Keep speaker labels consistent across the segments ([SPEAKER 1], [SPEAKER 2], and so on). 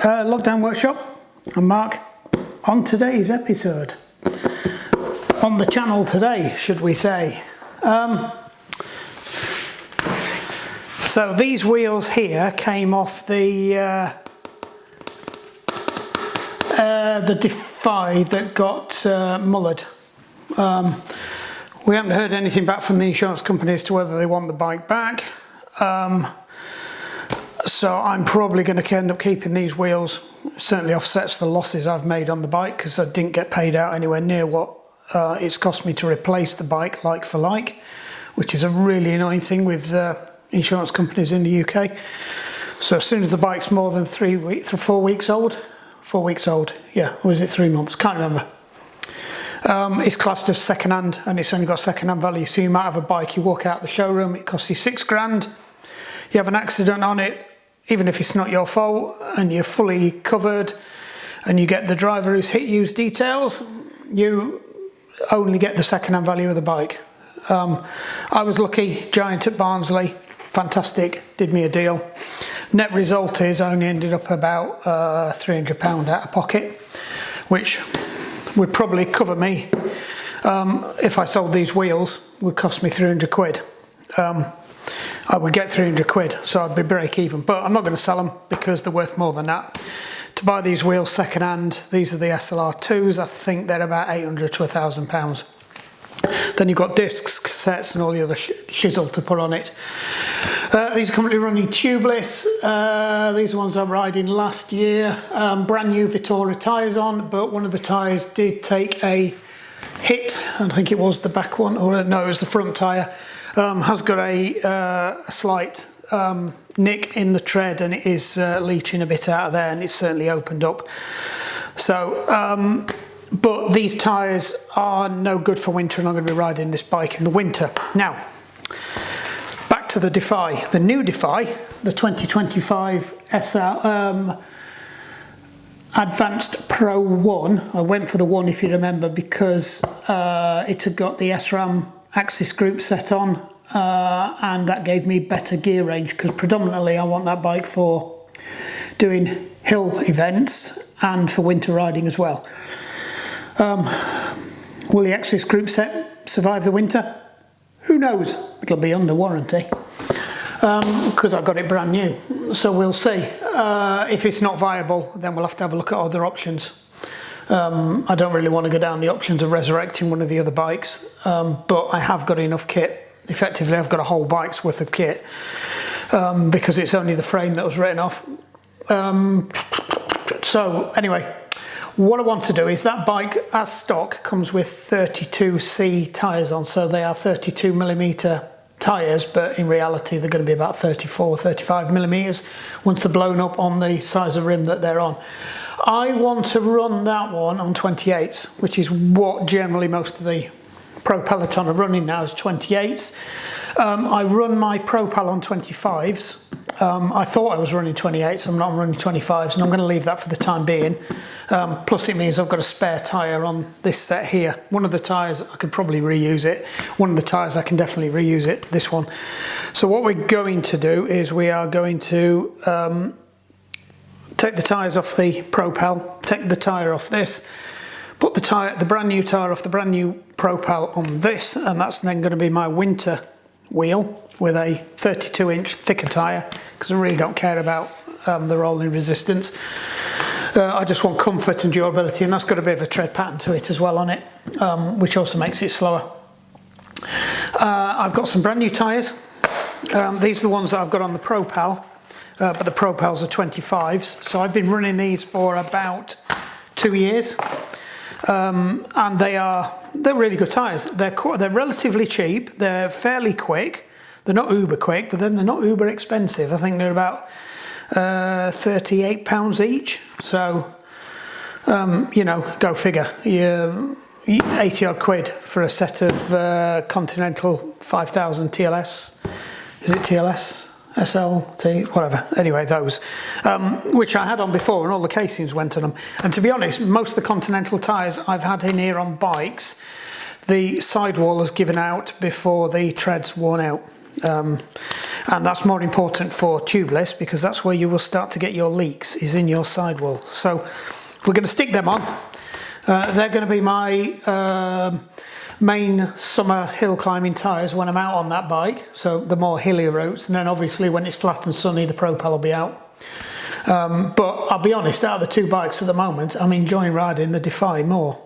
[SPEAKER 1] Lockdown Workshop. I'm Mark. On today's episode, on the channel today, should we say. So these wheels here came off the Defy that got mullered. We haven't heard anything back from the insurance company as to whether they want the bike back. So I'm probably going to end up keeping these wheels. Certainly offsets the losses I've made on the bike because I didn't get paid out anywhere near what it's cost me to replace the bike like for like, which is a really annoying thing with insurance companies in the UK. So as soon as the bike's more than 4 weeks old, yeah, or is it 3 months? Can't remember. It's classed as second hand and it's only got second hand value. So you might have a bike, you walk out the showroom, it costs you £6,000. You have an accident on it, even if it's not your fault, and you're fully covered, and you get the driver who's hit you's details, you only get the second-hand value of the bike. I was lucky, Giant at Barnsley, fantastic, did me a deal. Net result is I only ended up about £300 out of pocket, which would probably cover me if I sold these wheels, would cost me 300 quid. I would get 300 quid, so I'd be break even, but I'm not going to sell them because they're worth more than that. To buy these wheels second hand, these are the SLR2s, I think they're about 800 to £1,000. Then you've got discs, cassettes and all the other shizzle to put on it. These are currently running tubeless. These are ones I'm riding last year. Brand new Vittoria tyres on, but one of the tyres did take a hit. I think it was the back one, or no, it was the front tyre. Has got a slight nick in the tread and it is leaching a bit out of there, and it's certainly opened up. So, but these tyres are no good for winter, and I'm going to be riding this bike in the winter. Now, back to the Defy. The new Defy, the 2025 SR Advanced Pro 1. I went for the 1 if you remember because it had got the SRAM axis group set on and that gave me better gear range because predominantly I want that bike for doing hill events and for winter riding as well. Will the axis group set survive the winter? Who knows? It'll be under warranty because I got it brand new, so we'll see. If it's not viable, then we'll have a look at other options. I don't really want to go down the options of resurrecting one of the other bikes, but I have got enough kit. Effectively, I've got a whole bike's worth of kit because it's only the frame that was written off. So anyway, what I want to do is that bike as stock comes with 32C tyres on, so they are 32mm tyres, but in reality they're going to be about 35mm once they're blown up on the size of rim that they're on. I want to run that one on 28s, which is what generally most of the Pro Peloton are running now, is 28s. I run my Pro Pel on 25s. I thought I was running 28s, I'm not running 25s, and I'm going to leave that for the time being. Plus it means I've got a spare tyre on this set here. One of the tyres I could probably reuse it. One of the tyres I can definitely reuse it, this one. So what we're going to do is we are going to take the tyres off the Pro Pel, take the tyre off this, put the brand new tyre off the brand new Pro Pel on this, and that's then going to be my winter wheel with a 32-inch thicker tyre because I really don't care about the rolling resistance. I just want comfort and durability, and that's got a bit of a tread pattern to it as well on it, which also makes it slower. I've got some brand new tyres. These are the ones that I've got on the Pro Pel. But the Pro Pels are 25s, so I've been running these for about 2 years, and they're really good tyres. They're relatively cheap, they're fairly quick, they're not uber quick, but then they're not uber expensive. I think they're about £38 each, so you know, go figure. You're 80 odd quid for a set of Continental 5000 TLS. Is it TLS? SLT, whatever, anyway, those, which I had on before and all the casings went on them. And to be honest, most of the Continental tyres I've had in here on bikes, the sidewall has given out before the tread's worn out. and that's more important for tubeless because that's where you will start to get your leaks, is in your sidewall. So we're going to stick them on. They're going to be my main summer hill climbing tyres when I'm out on that bike, so the more hillier routes, and then obviously when it's flat and sunny the Propel will be out. But I'll be honest, out of the two bikes at the moment, I'm enjoying riding the Defy more.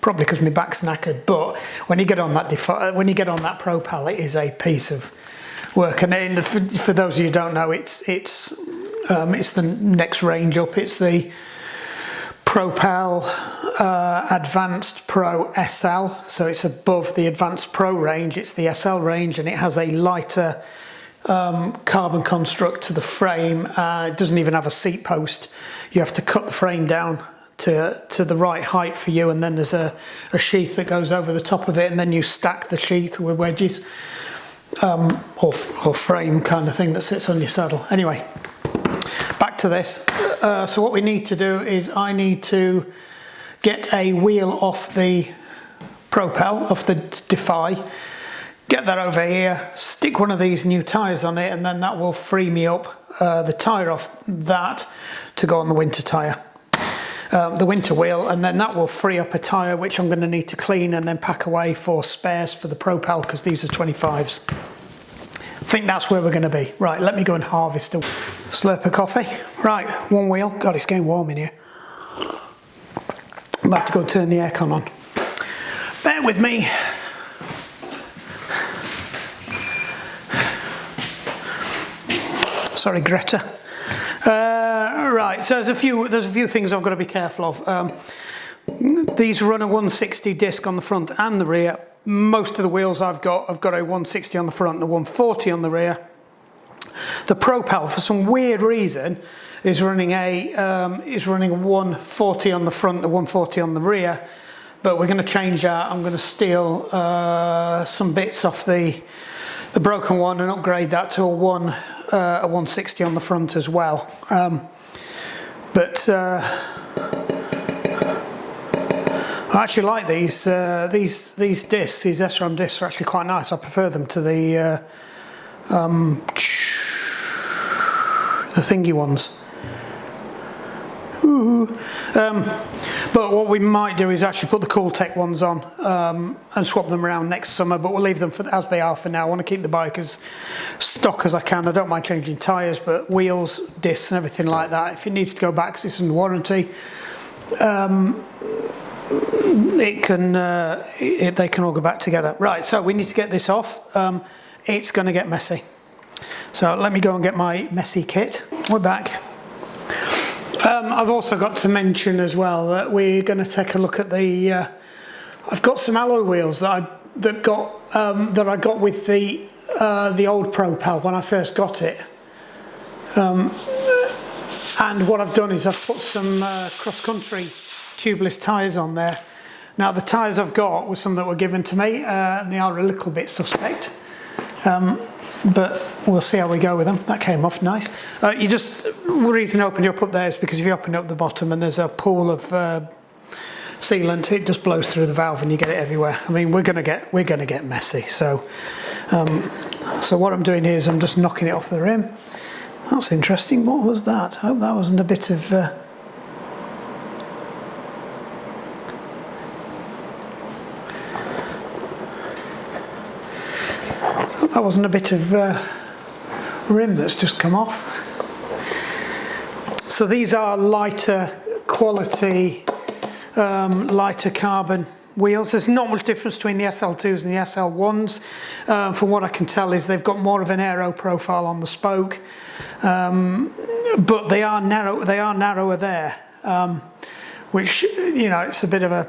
[SPEAKER 1] Probably because my back's knackered, but when you get on that Propel, it is a piece of work. And for those of you who don't know, it's the next range up. It's the Propel Advanced Pro SL, so it's above the Advanced Pro range. It's the SL range, and it has a lighter carbon construct to the frame. It doesn't even have a seat post. You have to cut the frame down to the right height for you, and then there's a sheath that goes over the top of it, and then you stack the sheath with wedges or frame kind of thing that sits on your saddle. Anyway, back to this. So what we need to do is I need to get a wheel off the Propel, off the Defy, get that over here, stick one of these new tyres on it, and then that will free me up the tyre off that to go on the winter tyre. The winter wheel, and then that will free up a tyre which I'm going to need to clean and then pack away for spares for the Propel, because these are 25s. I think that's where we're going to be. Right, let me go and harvest a slurp of coffee. Right, one wheel. God, it's getting warm in here. I'm going to have to go and turn the aircon on. Bear with me. Sorry, Greta. Right, so there's a few things I've got to be careful of. These run a 160 disc on the front and the rear. Most of the wheels I've got a 160 on the front and a 140 on the rear. The Propel, for some weird reason, is running a 140 on the front, a 140 on the rear. But we're going to change that. I'm going to steal some bits off the broken one and upgrade that to a 160 on the front as well. But I actually like these discs. These SRAM discs are actually quite nice. I prefer them to the thingy ones. But what we might do is actually put the Cooltech ones on and swap them around next summer, but we'll leave them as they are for now. I want to keep the bike as stock as I can. I don't mind changing tyres, but wheels, discs and everything like that, if it needs to go back because it's under warranty, they can all go back together. Right, so we need to get this off. It's going to get messy. So let me go and get my messy kit. We're back. I've also got to mention as well that we're going to take a look at the. I've got some alloy wheels that I got with the old Propel when I first got it. And what I've done is I've put some cross-country tubeless tyres on there. Now the tyres I've got were some that were given to me, and they are a little bit suspect. But we'll see how we go with them. That came off nice. The reason I opened it up there is because if you open up the bottom and there's a pool of sealant, it just blows through the valve and you get it everywhere. I mean, we're gonna get messy. So what I'm doing here is I'm just knocking it off the rim. That's interesting. What was that? I hope that wasn't a bit of. That wasn't a bit of rim that's just come off. So these are lighter quality, lighter carbon wheels. There's not much difference between the SL2s and the SL1s. From what I can tell is they've got more of an aero profile on the spoke, but they are narrow. They are narrower there, which it's a bit of a.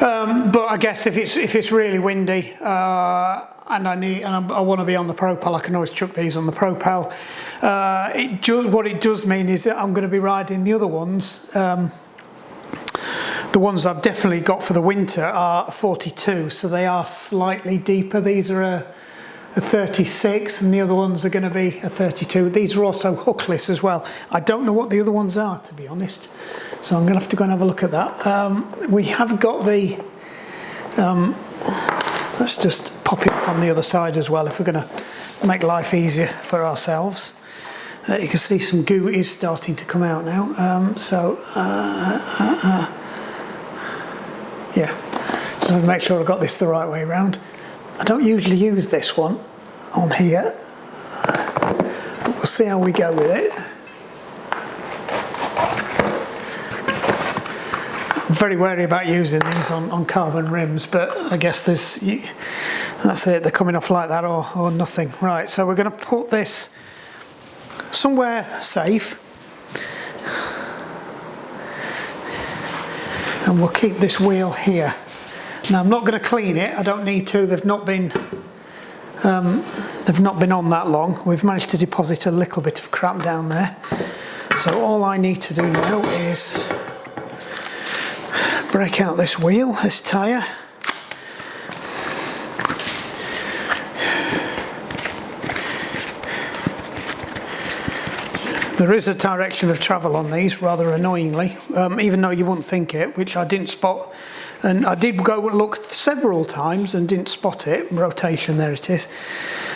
[SPEAKER 1] But I guess if it's really windy and I want to be on the Propel, I can always chuck these on the Propel. What it does mean is that I'm going to be riding the other ones. The ones I've definitely got for the winter are a 42, so they are slightly deeper. These are a 36, and the other ones are going to be a 32. These are also hookless as well. I don't know what the other ones are, to be honest. So I'm going to have to go and have a look at that. We have got the, let's just pop it up on the other side as well if we're going to make life easier for ourselves. You can see some goo is starting to come out now, yeah, just want to make sure I've got this the right way around. I don't usually use this one on here, but we'll see how we go with it. I'm very wary about using these on carbon rims, but I guess that's it, they're coming off like that or nothing. Right, so we're going to put this somewhere safe, and we'll keep this wheel here. Now I'm not going to clean it, I don't need to, they've not been on that long. We've managed to deposit a little bit of crap down there, so all I need to do now is break out this wheel, this tyre. There is a direction of travel on these, rather annoyingly, even though you wouldn't think it, which I didn't spot. And I did go and look several times and didn't spot it. Rotation, there it is.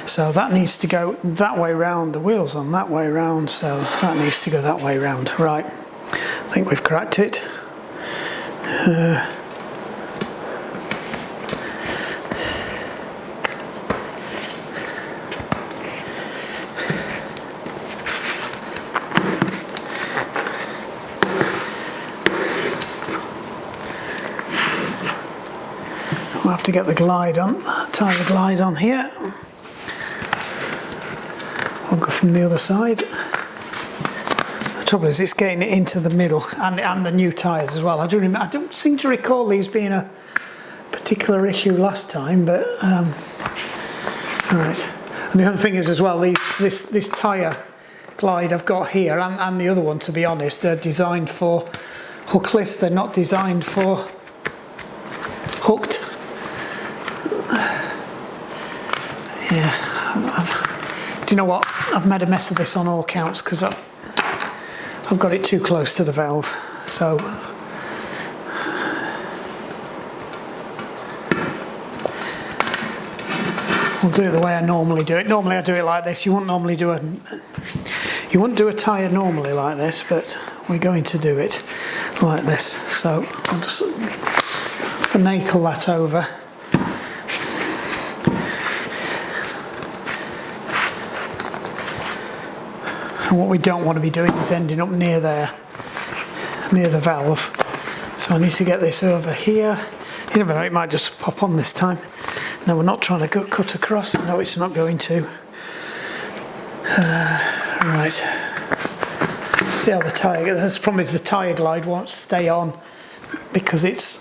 [SPEAKER 1] So that needs to go that way round. The wheel's on that way round, so that needs to go that way round. Right, I think we've cracked it. We'll have to get the glide on, tie the glide on here. I'll go from the other side. The trouble is it's getting it into the middle, and the new tyres as well. I don't seem to recall these being a particular issue last time, but right. And the other thing is as well, this tyre glide I've got here and the other one, to be honest, they're designed for hookless, they're not designed for hooked. Yeah, do you know what? I've made a mess of this on all counts because I've got it too close to the valve. So we'll do it the way I normally do it. Normally I do it like this. You wouldn't do a tyre normally like this, but we're going to do it like this. So I'll just finagle that over. And what we don't want to be doing is ending up near there, near the valve. So I need to get this over here. You never know, it might just pop on this time. No, we're not trying to cut across. No, it's not going to. Right. See how the tyre, the problem is the tyre glide won't stay on because there's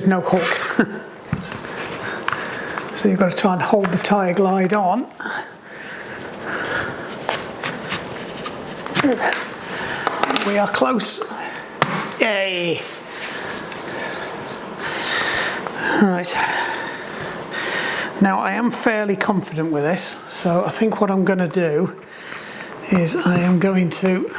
[SPEAKER 1] no hook. So you've got to try and hold the tyre glide on. We are close. Yay! Right. Now I am fairly confident with this, so I think what I'm going to do is I am going to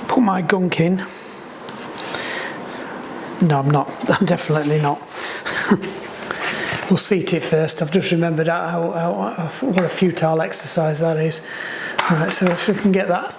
[SPEAKER 1] put my gunk in. No, I'm not. I'm definitely not. We'll seat it first. I've just remembered what a futile exercise that is. Alright, so if we can get that.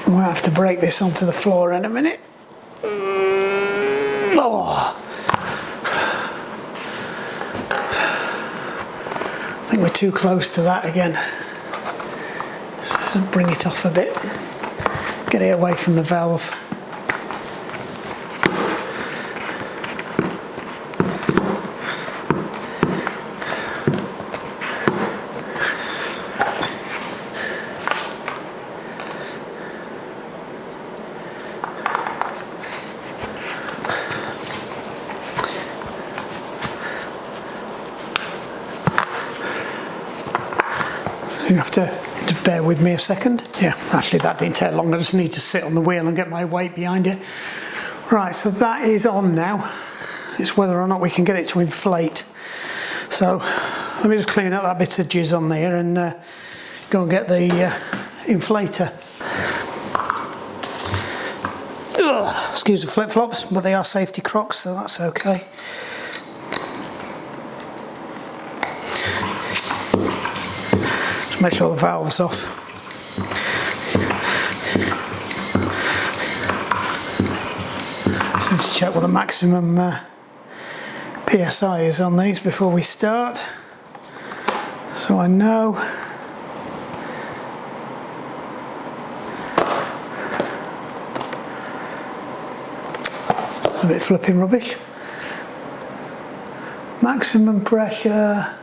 [SPEAKER 1] We'll have to break this onto the floor in a minute. Oh. I think we're too close to that again. So bring it off a bit. Get it away from the valve. You have to just bear with me a second. Yeah, actually that didn't take long. I just need to sit on the wheel and get my weight behind it. Right, so that is on now. It's whether or not we can get it to inflate. So let me just clean up that bit of jizz on there and go and get the inflator. Ugh, excuse the flip-flops, but they are safety Crocs, so that's okay. Just make sure the valve's off. Just need to check what the maximum PSI is on these before we start, so I know. A bit flipping rubbish. Maximum pressure.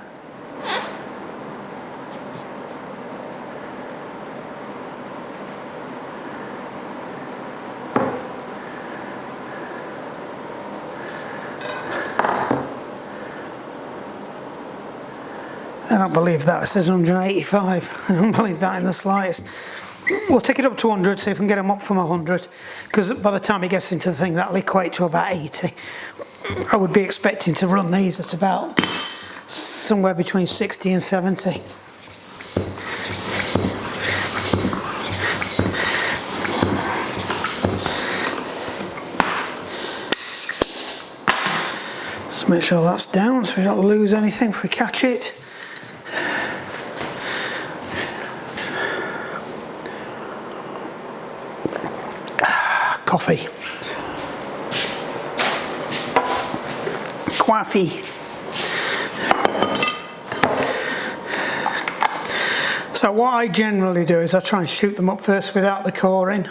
[SPEAKER 1] I don't believe that. It says 185. I don't believe that in the slightest. We'll take it up to 100, see if we can get them up from 100, because by the time it gets into the thing, that'll equate to about 80. I would be expecting to run these at about somewhere between 60 and 70. Just make sure that's down so we don't lose anything if we catch it. Coffee. Coffee. So what I generally do is I try and shoot them up first without the core in,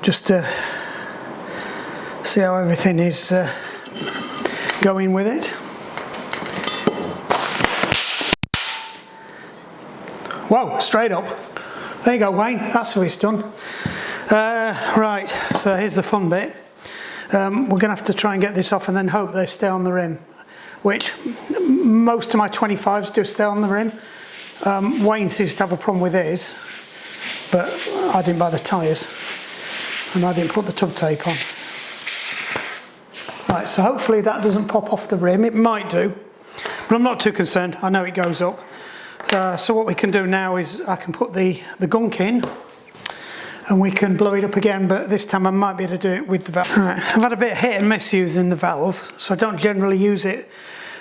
[SPEAKER 1] just to see how everything is going with it. Whoa, straight up. There you go, Wayne, that's how it's done. Right, so here's the fun bit. We're going to have to try and get this off and then hope they stay on the rim, which most of my 25s do stay on the rim. Wayne seems to have a problem with his, but I didn't buy the tyres and I didn't put the tub tape on. Right, so hopefully that doesn't pop off the rim. It might do, but I'm not too concerned. I know it goes up. So what we can do now is I can put the gunk in and we can blow it up again, but this time I might be able to do it with the valve. Right, I've had a bit of hit and miss using the valve, so I don't generally use it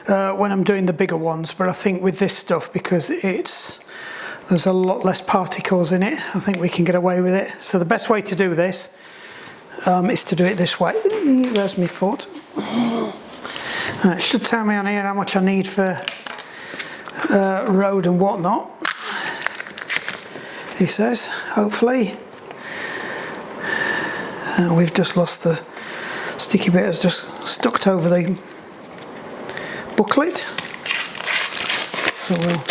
[SPEAKER 1] when I'm doing the bigger ones, but I think with this stuff, because there's a lot less particles in it, I think we can get away with it. So the best way to do this is to do it this way. There's my foot. It should tell me on here how much I need for road and whatnot, he says, hopefully. We've just lost the sticky bit, has just stuck over the booklet, so we'll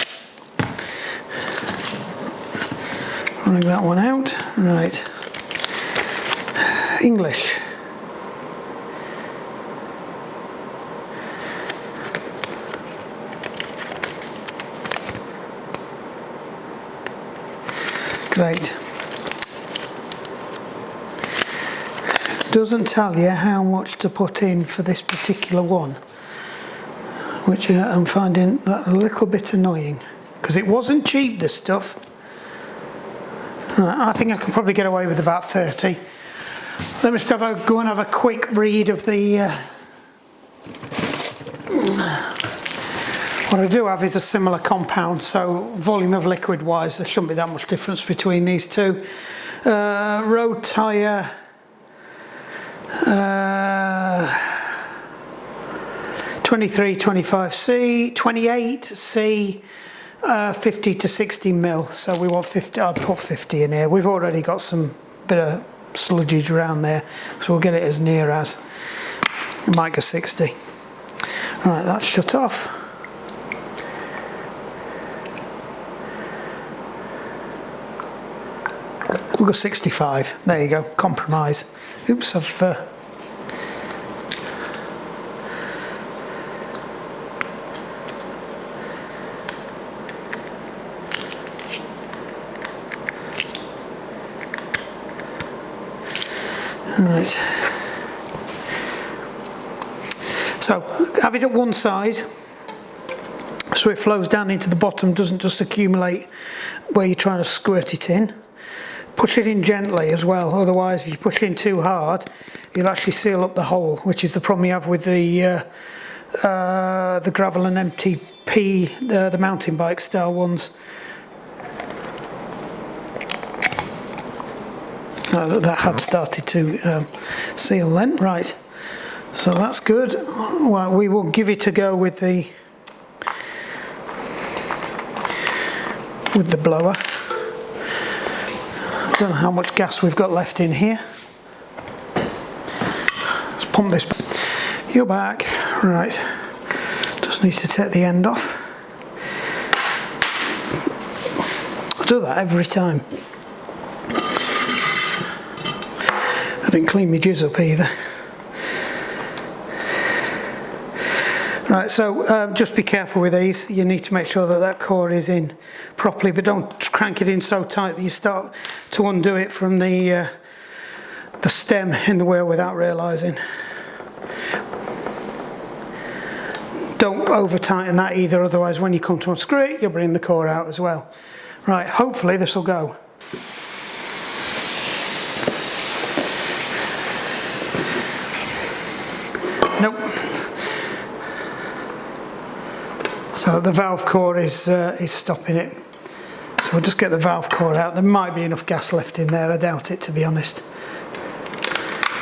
[SPEAKER 1] bring that one out. Right, English. Great. Doesn't tell you how much to put in for this particular one, which I'm finding that a little bit annoying, because it wasn't cheap, this stuff. Right, I think I can probably get away with about 30. Let me just go and have a quick read of the what I do have is a similar compound, so volume of liquid wise there shouldn't be that much difference between these two. Road tyre 23, 25C, 28C, 50 to 60 mil. So we want 50. I'd put 50 in here. We've already got some bit of sludgage around there, so we'll get it as near as. Might go 60. Right, that's shut off. We'll go 65. There you go. Compromise. Oops, I've Right. So have it at one side so it flows down into the bottom, doesn't just accumulate where you're trying to squirt it in. Push it in gently as well, otherwise if you push in too hard you'll actually seal up the hole, which is the problem you have with the gravel and MTP, the mountain bike style ones. That had started to seal then. Right, so that's good. Well, we will give it a go with the blower. I don't know how much gas we've got left in here. Let's pump this back. You're back. Right, just need to take the end off. I do that every time. I didn't clean my jizz up either. Right, so just be careful with these. You need to make sure that that core is in properly, but don't crank it in so tight that you start to undo it from the stem in the wheel without realising. Don't over tighten that either, otherwise when you come to unscrew it you'll bring the core out as well. Right, hopefully this will go. Nope. So the valve core is stopping it. So we'll just get the valve core out. There might be enough gas left in there, I doubt it to be honest.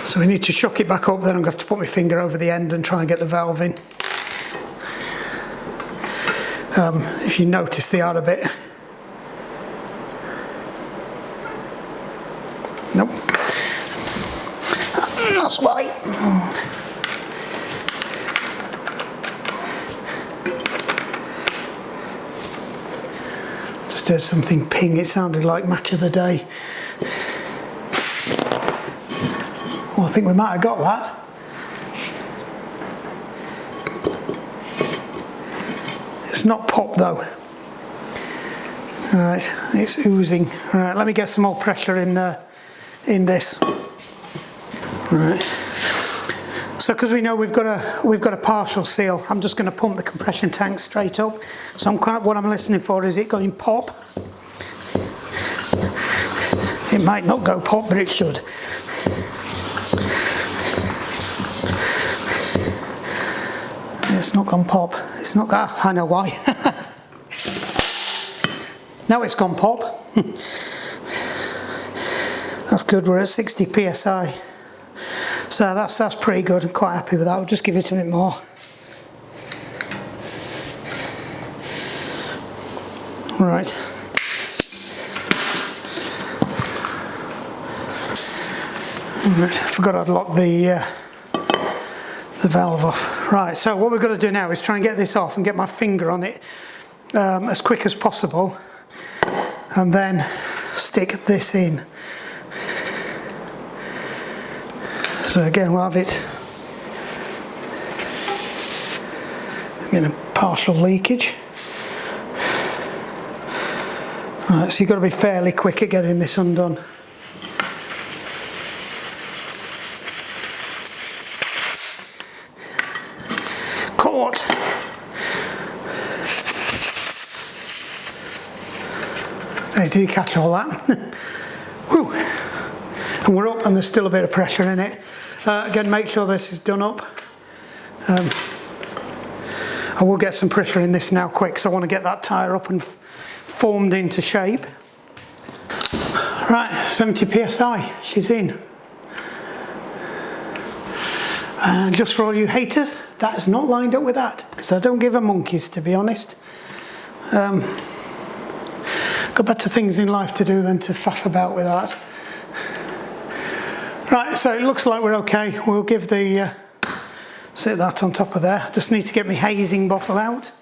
[SPEAKER 1] So we need to shock it back up, then I'm going to have to put my finger over the end and try and get the valve in. If you notice they are a bit... Nope. That's why. Just heard something ping, it sounded like match of the day. Well, I think we might have got that. It's not popped though. Alright, it's oozing. Alright, let me get some more pressure in this. Alright. So because we know we've got a partial seal, I'm just going to pump the compression tank straight up. So what I'm listening for is it going pop. It might not go pop, but it should. It's not gone pop. It's not gone. I know why. Now it's gone pop. That's good. We're at 60 psi. So that's pretty good. I'm quite happy with that. I'll just give it a bit more. Right. Right. Forgot I'd lock the valve off. Right, so what we've got to do now is try and get this off and get my finger on it as quick as possible, and then stick this in. So again, we'll have it in a partial leakage. Right, so you've got to be fairly quick at getting this undone. Caught! Hey, did you catch all that? Whew. And we're up and there's still a bit of pressure in it. Again, make sure this is done up. I will get some pressure in this now quick, so I want to get that tyre up and formed into shape. Right, 70 psi, she's in. And just for all you haters, that is not lined up with that, because I don't give a monkeys, to be honest. Got better things in life to do than to faff about with that. Right, so it looks like we're okay. We'll give the sit that on top of there. Just need to get my hazing bottle out.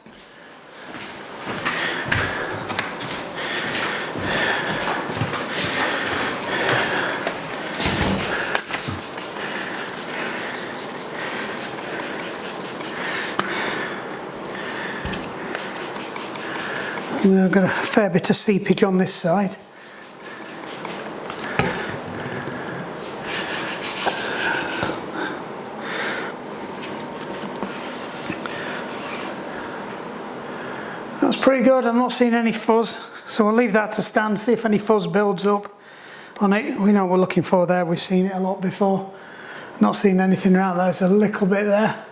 [SPEAKER 1] We've got a fair bit of seepage on this side. pretty good. I'm not seeing any fuzz, so we'll leave that to stand, see if any fuzz builds up on it. We know what we're looking for there, we've seen it a lot before. Not seeing anything around there, there's a little bit there.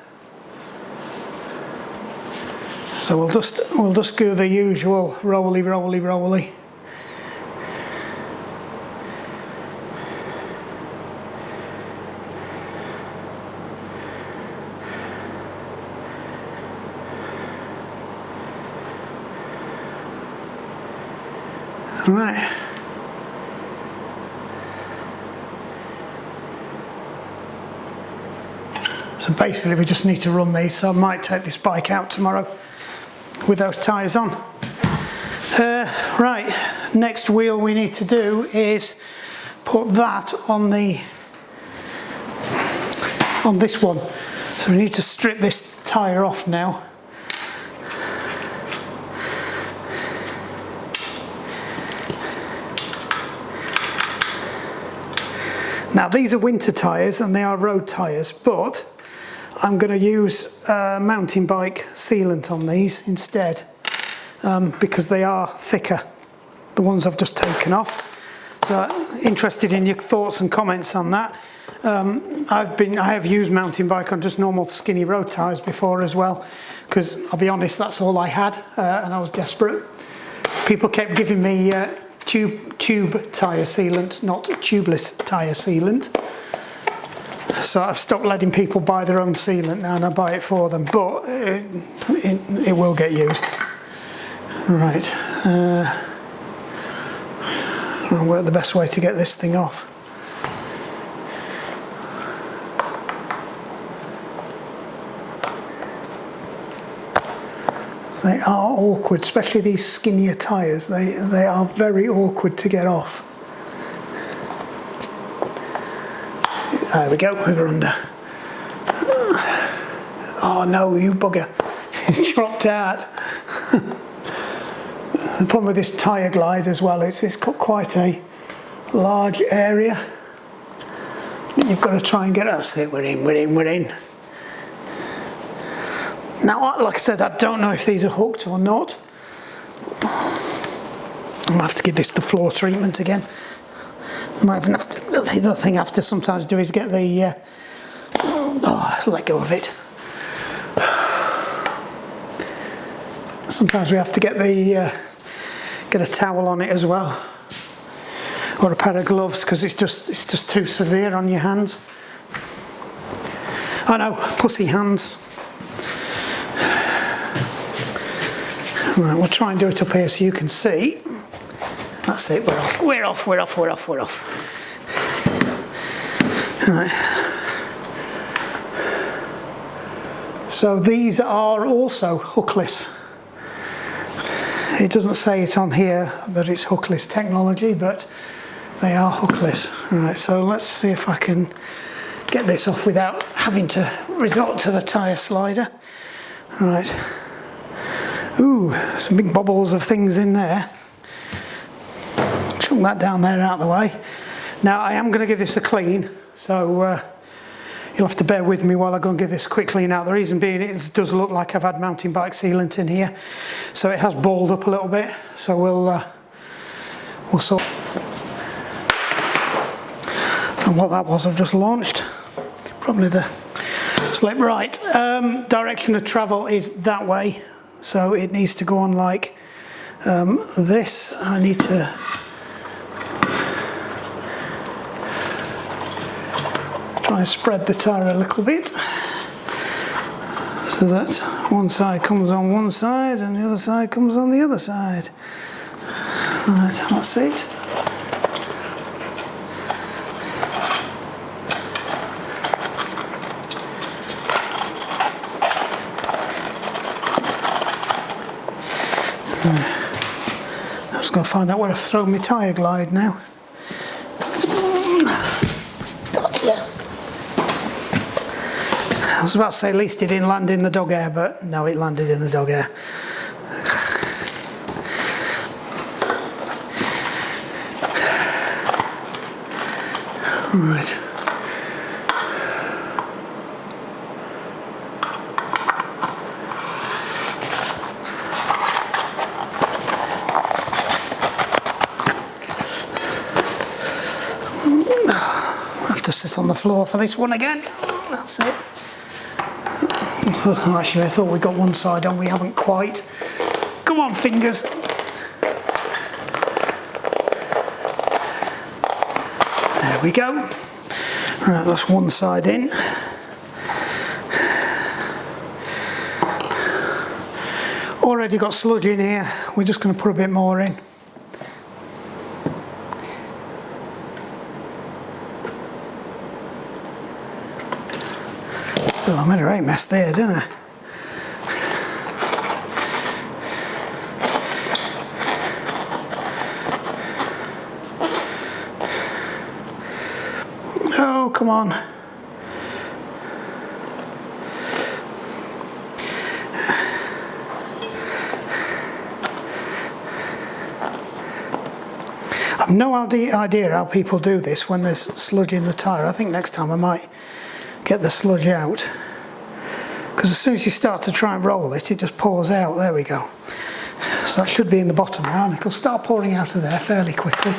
[SPEAKER 1] So we'll just do the usual rolly, rolly, rolly. All right. So basically we just need to run these, so I might take this bike out tomorrow with those tyres on. Right, next wheel we need to do is put that on this one. So we need to strip this tyre off now. Now these are winter tyres and they are road tyres, but I'm going to use mountain bike sealant on these instead because they are thicker, the ones I've just taken off. So interested in your thoughts and comments on that. I have used mountain bike on just normal skinny road tyres before as well, because I'll be honest, that's all I had and I was desperate. People kept giving me tube tyre sealant, not tubeless tyre sealant. So I've stopped letting people buy their own sealant now and I buy it for them, but it will get used. Right, I'll work the best way to get this thing off. They are awkward, especially these skinnier tyres. They are very awkward to get off. There we go, we're under. Oh no, you bugger. It's dropped out. The problem with this tyre glide as well is it's got quite a large area. You've got to try and get us. We're in. Now, like I said, I don't know if these are hooked or not. I'm going to have to give this the floor treatment again. Might even have to, the other thing I have to sometimes do is get the, let go of it. Sometimes we have to get get a towel on it as well, or a pair of gloves, because it's just too severe on your hands. I know, pussy hands. Right, we'll try and do it up here so you can see. That's it, we're off. Right. So these are also hookless. It doesn't say it on here that it's hookless technology, but they are hookless. Alright, so let's see if I can get this off without having to resort to the tyre slider. Alright. Ooh, some big bubbles of things in there. Chuck that down there out of the way. Now I am going to give this a clean, so you'll have to bear with me while I go and give this a quick clean out. The reason being, it does look like I've had mountain bike sealant in here, so it has balled up a little bit. So we'll sort. And what that was, I've just launched. Probably the slip. Right. Direction of travel is that way, so it needs to go on like this. I need to. Try and spread the tyre a little bit so that one side comes on one side and the other side comes on the other side. Right, that's it. I'm just going to find out where I've thrown my tyre glide now. I was about to say at least it didn't land in the dog air, but no, it landed in the dog air. Right. to sit on the floor for this one again. That's it. Actually, I thought we got one side on, we haven't quite. Come on, fingers. There we go. Right, that's one side in. Already got sludge in here, we're just going to put a bit more in. Oh, I made a right mess there, didn't I? Oh, come on. I've no idea how people do this when there's sludge in the tyre. I think next time I might get the sludge out, because as soon as you start to try and roll it, it just pours out. There we go. So that should be in the bottom now, and it'll start pouring out of there fairly quickly,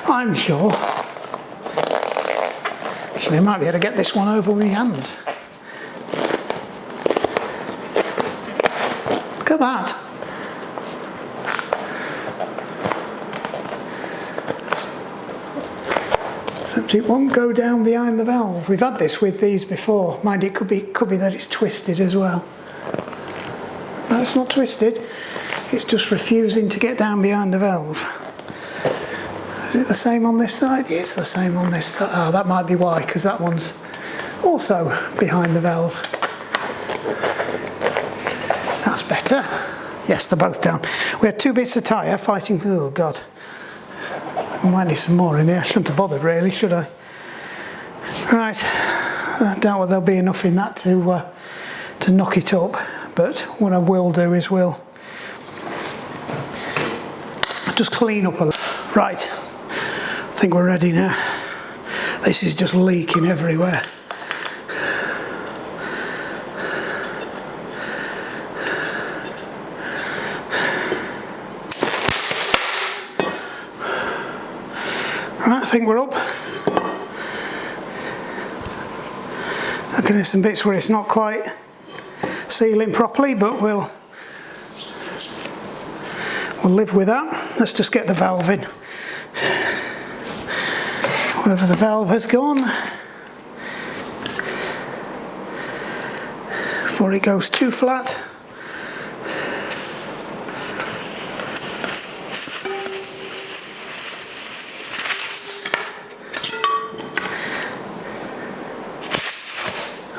[SPEAKER 1] I'm sure. Actually, I might be able to get this one over with my hands. Look at that. Except it won't go down behind the valve. We've had this with these before. Mind, it could be that it's twisted as well. No, it's not twisted. It's just refusing to get down behind the valve. Is it the same on this side? Yeah, it's the same on this side. Oh, that might be why, because that one's also behind the valve. That's better. Yes, they're both down. We had two bits of tyre fighting for... Oh, God. I might need some more in here. I shouldn't have bothered really, should I? Right, I doubt whether there'll be enough in that to knock it up, but what I will do is we'll just clean up a little. Right, I think we're ready now. This is just leaking everywhere. Right, I think we're up. Okay, there's some bits where it's not quite sealing properly, but we'll live with that. Let's just get the valve in. Wherever the valve has gone, before it goes too flat.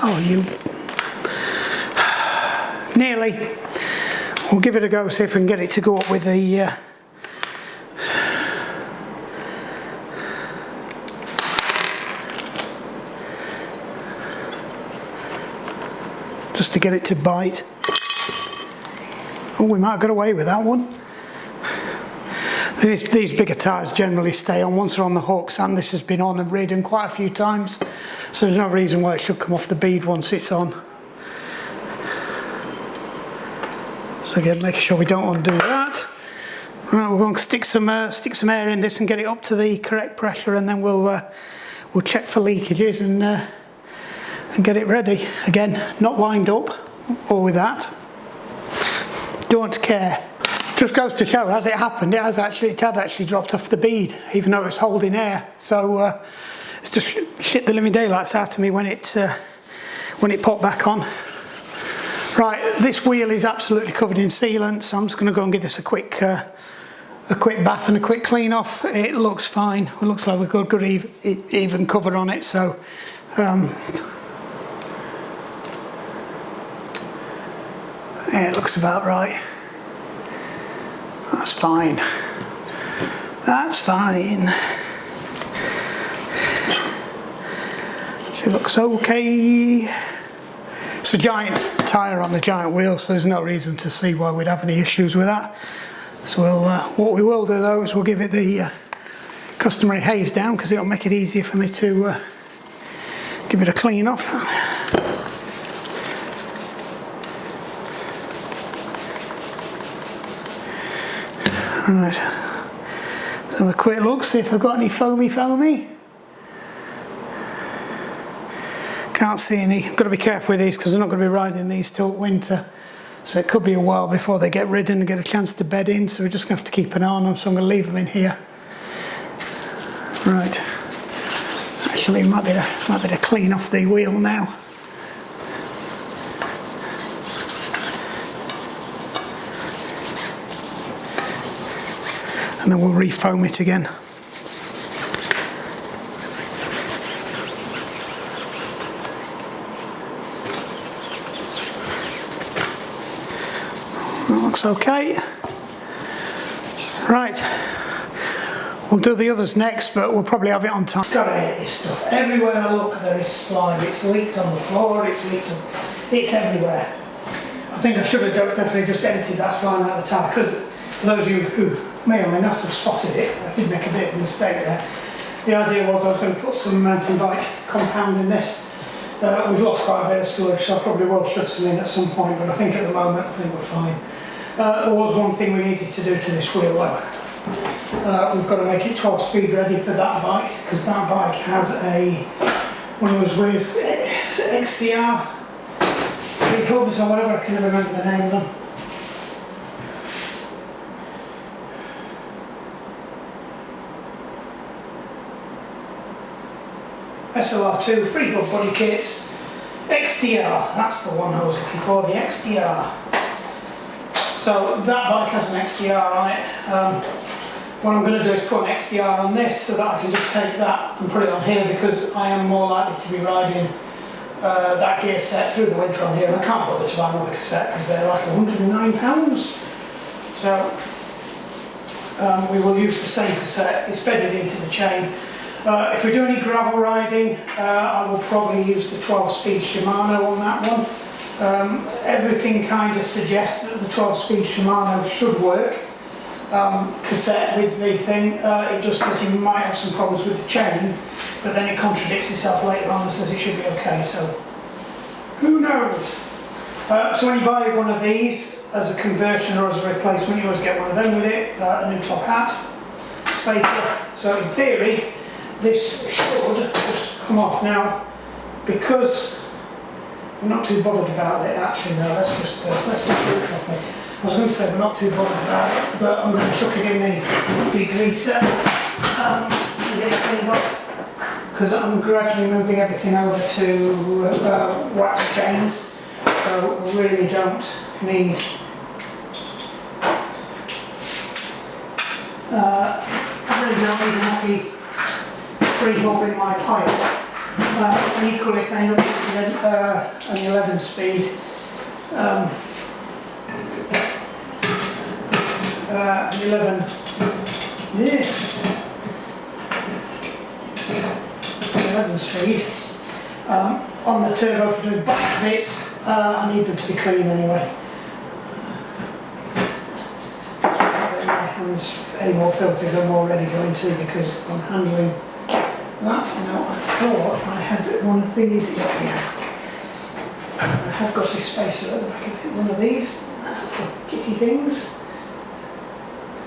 [SPEAKER 1] Oh, you... Nearly. We'll give it a go, see if we can get it to go up with the... just to get it to bite. Oh, we might have got away with that one. These bigger tyres generally stay on once they're on the hooks, and this has been on and ridden quite a few times, so there's no reason why it should come off the bead once it's on. So again, making sure we don't undo that. Right, we're going to stick some air in this and get it up to the correct pressure, and then we'll check for leakages and get it ready. Again, not lined up or with that. Don't care. Just goes to show, as it happened, it had actually dropped off the bead, even though it's holding air. So it's just shit the living daylights out of me when it popped back on. Right, this wheel is absolutely covered in sealant, so I'm just going to go and give this a quick bath and a quick clean off. It looks fine. It looks like we've got good even cover on it. So yeah, it looks about right. That's fine. That's fine. She looks okay. It's a giant tyre on the giant wheel, so there's no reason to see why we'd have any issues with that. So what we will do though is we'll give it the customary haze down, because it'll make it easier for me to give it a clean off. Alright, so have a quick look, see if I've got any foamy. can't see any. Got to be careful with these because we're not going to be riding these till winter. So it could be a while before they get ridden and get a chance to bed in. So we're just going to have to keep an eye on them. So I'm going to leave them in here. Right. Actually, might be to clean off the wheel now. And then we'll refoam it again. That looks okay. Right, we'll do the others next, but we'll probably have it on time. Gotta hate this stuff. Everywhere I look there is slime. It's leaked on the floor, it's everywhere. I think I should have definitely just emptied that slime out of the tap, because for those of you who may or may not have spotted it, I did make a bit of a mistake there. The idea was I was going to put some mountain bike compound in this. We've lost quite a bit of storage, so I probably will shove some in at some point, but I think at the moment, I think we're fine. There was one thing we needed to do to this wheel though. We've got to make it 12 speed ready for that bike, because that bike has one of those weird XDR hubs or whatever, I can never remember the name of them. SLR2 free hub body kits, XDR, that's the one I was looking for, the XDR. So that bike has an XDR on it. What I'm going to do is put an XDR on this so that I can just take that and put it on here, because I am more likely to be riding that gear set through the winter on here, and I can't bother to buy another cassette because they're like £109. So we will use the same cassette, it's bedded into the chain. If we do any gravel riding, I will probably use the 12-speed Shimano on that one. Everything kind of suggests that the 12-speed Shimano should work. Cassette with the thing, it just says you might have some problems with the chain, but then it contradicts itself later on and says it should be okay, so who knows? So when you buy one of these as a conversion or as a replacement, you always get one of them with it, a new top hat, spacer. So in theory, this should just come off now, because we're not too bothered about it. Actually, no, let's just do it properly. I was going to say we're not too bothered about it, but I'm going to chuck it in the degreaser and get it cleaned up, because I'm gradually moving everything over to wax chains, so I really don't need an free hub in my pipe. And equally, if I end up using an 11 speed, 11 speed on the turbo for doing back fits, I need them to be clean anyway. So I'm not getting my hands any more filthy than I'm already going to, because I'm handling that. Now I thought I had one of these here. I have got a spacer at the back of it, one of these for kitty things.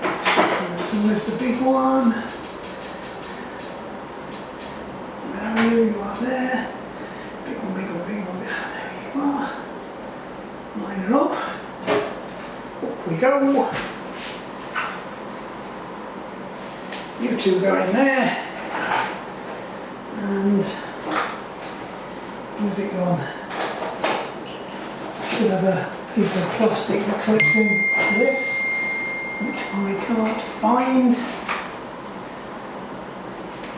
[SPEAKER 1] And there's the big one. Where are you? You are there. Big one, big one, big one. There you are. Line her up. Up we go. You two go in there. And where's it gone? Should have a piece of plastic that clips in to this, which I can't find.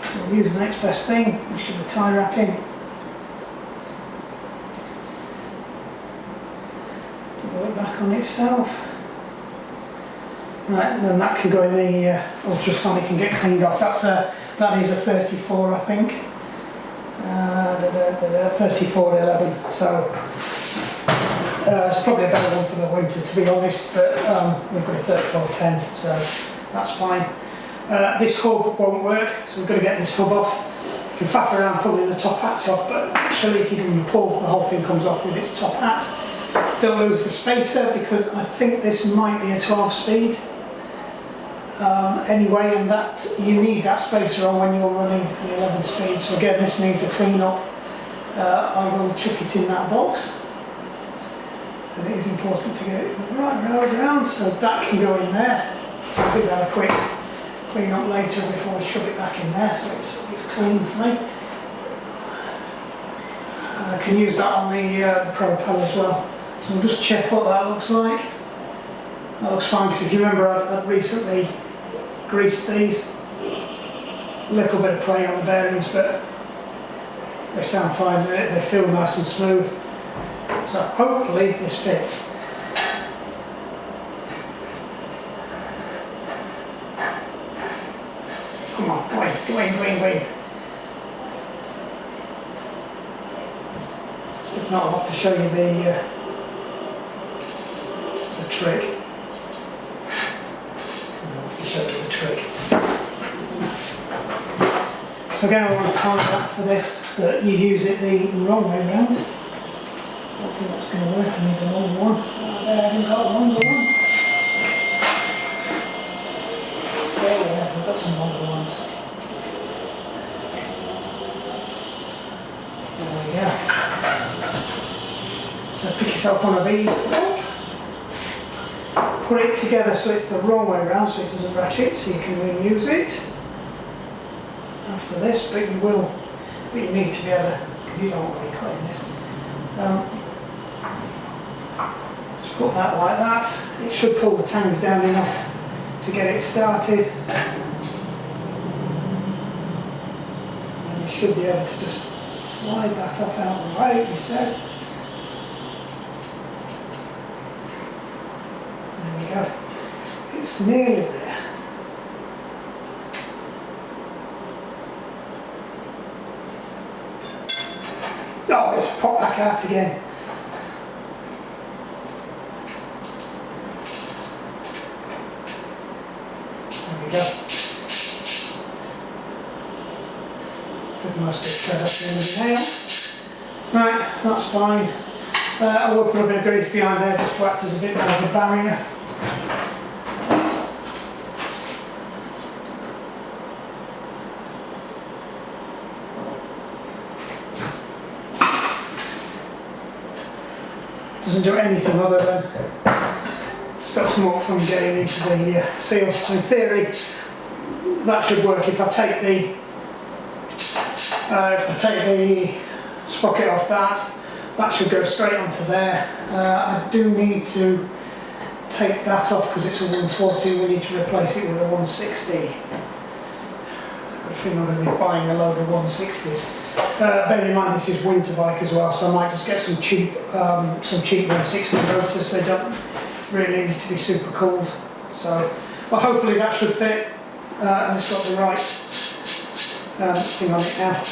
[SPEAKER 1] So we'll use the next best thing, which is the tie wrapping. Double it back on itself. Right, and then that can go in the ultrasonic and get cleaned off. That is a 34, I think. 3411. So it's probably a better one for the winter, to be honest. But we've got a 3410, so that's fine. This hub won't work, so we've got to get this hub off. You can faff around pulling the top hats off, but actually, if you can pull, the whole thing comes off with its top hat. Don't lose the spacer, because I think this might be a 12 speed. Anyway, and that you need that spacer on when you're running an 11 speed. So again, this needs a clean up. I will chuck it in that box. And it is important to get it right around, so that can go in there. So I'll give that a quick clean up later before we shove it back in there, so it's clean for me. I can use that on the propel as well. So we'll just check what that looks like. That looks fine, because if you remember I'd recently greased these. A little bit of play on the bearings, but they sound fine, they feel nice and smooth. So hopefully this fits. Come on, go in. If not, I'll have to show you the trick. I'll have to show you the trick. So again, I want to time that for this, that you use it the wrong way around. I don't think that's going to work. I need a longer one. There, I haven't got a longer one. There we have, we've got some longer ones. There we go. So pick yourself one of these, put it together so it's the wrong way around, so it doesn't ratchet, so you can reuse it after this, but you need to be able to, because you don't want to be cutting this. Just put that like that. It should pull the tangs down enough to get it started. And you should be able to just slide that off out of the way, he says. There we go. It's nearly there. Oh, it's popped back out again. There we go. Took most of the thread off the end of the nail. Right, that's fine. I will put a bit of grease behind there just to act as a bit more of a barrier. Doesn't do anything other than stops more from getting into the seal. So in theory, that should work. If I take the sprocket off that should go straight onto there. I do need to take that off because it's a 140. We need to replace it with a 160. I think I'm going to be buying a load of 160s. Bear in mind this is winter bike as well, so I might just get some cheap 160 motors. They don't really need to be super cooled. So, well, hopefully that should fit, and it's got the right thing on it now.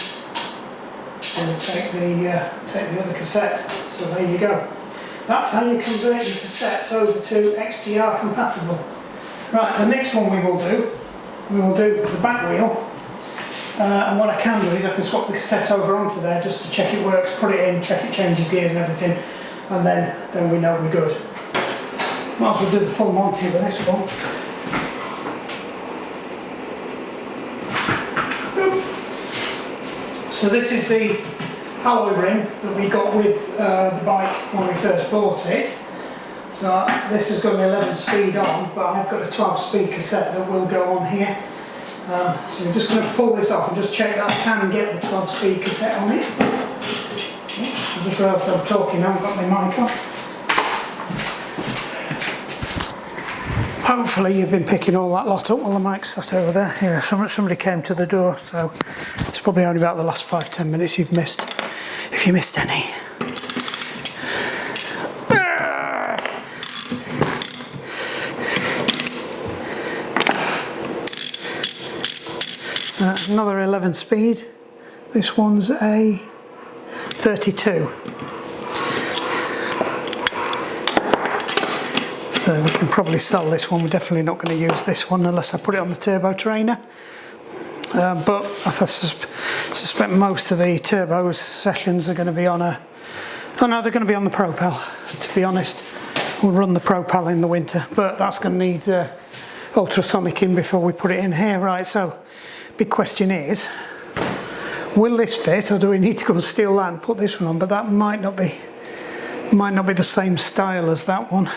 [SPEAKER 1] And we'll take the other cassette. So there you go. That's how you convert your cassettes over to XDR compatible. Right, the next one we will do the back wheel. And what I can do is I can swap the cassette over onto there just to check it works, put it in, check it changes gears and everything, and then we know we're good. Might as well do the full Monty with this one. So this is the alloy ring that we got with the bike when we first bought it. So this has got an 11 speed on, but I've got a 12 speed cassette that will go on here. So we're just going to pull this off and just check that I can get the 12 speed cassette on it. I just realised I'm talking, I haven't got my mic on. Hopefully you've been picking all that lot up while the mic's sat over there. Yeah, somebody came to the door, so it's probably only about the last 5-10 minutes you've missed, if you missed any. Another 11 speed. This one's a 32. So we can probably sell this one. We're definitely not going to use this one unless I put it on the turbo trainer. But I suspect most of the turbo sessions are going to be on a... Oh no, they're going to be on the Propel, to be honest. We'll run the Propel in the winter, but that's going to need ultrasonic in before we put it in here. Right, so big question is, will this fit, or do we need to go and steal that and put this one on? But that might not be the same style as that one.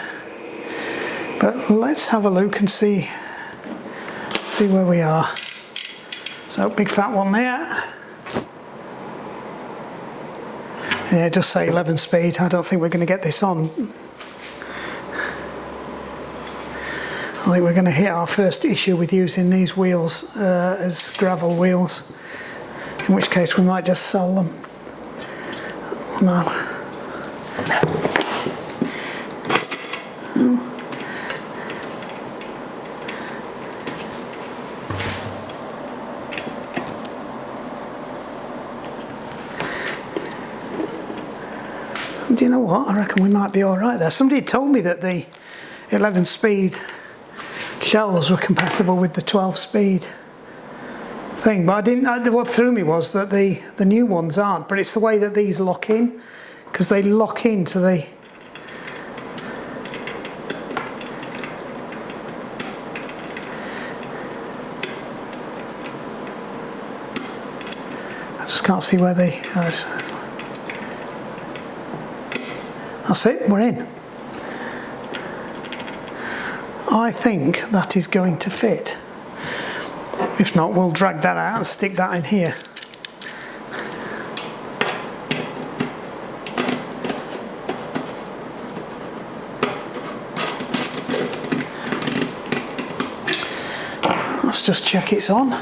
[SPEAKER 1] But let's have a look and see where we are. So big fat one there. Yeah, just say 11 speed. I don't think we're going to get this on. I think we're going to hit our first issue with using these wheels as gravel wheels, in which case we might just sell them. No. Do you know what? I reckon we might be alright there. Somebody told me that the 11 speed shells were compatible with the 12 speed thing, but I didn't. What threw me was that the new ones aren't, but it's the way that these lock in, because they lock into the I just can't see where they that's it, we're in. I think that is going to fit. If not, we'll drag that out and stick that in here. Let's just check it's on.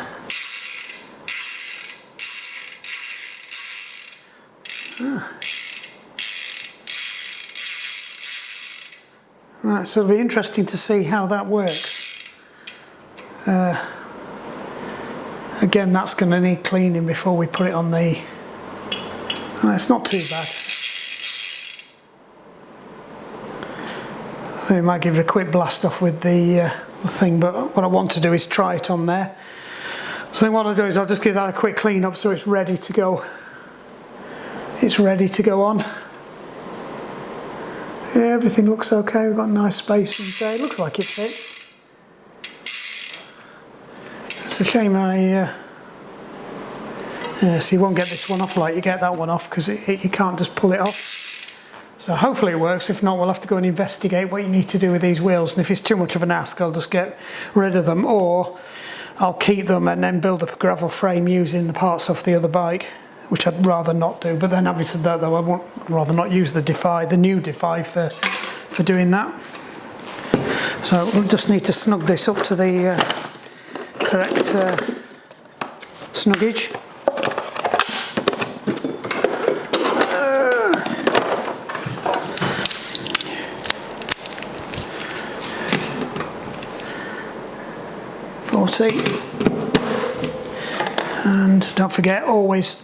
[SPEAKER 1] Right, so it'll be interesting to see how that works. Again, that's going to need cleaning before we put it on the... it's not too bad. I think we might give it a quick blast off with the thing, but what I want to do is try it on there. So what I'll do is I'll just give that a quick clean up so it's ready to go. It's ready to go on. Yeah, everything looks okay. We've got nice spacing there. It looks like it fits. It's a shame so you won't get this one off like you get that one off, because you can't just pull it off. So hopefully it works. If not, we'll have to go and investigate what you need to do with these wheels, and if it's too much of an ask, I'll just get rid of them, or I'll keep them and then build up a gravel frame using the parts off the other bike, which I'd rather not do. But then having said that though, I'd rather not use the new Defy for doing that. So we'll just need to snug this up to the correct snuggage. And don't forget, always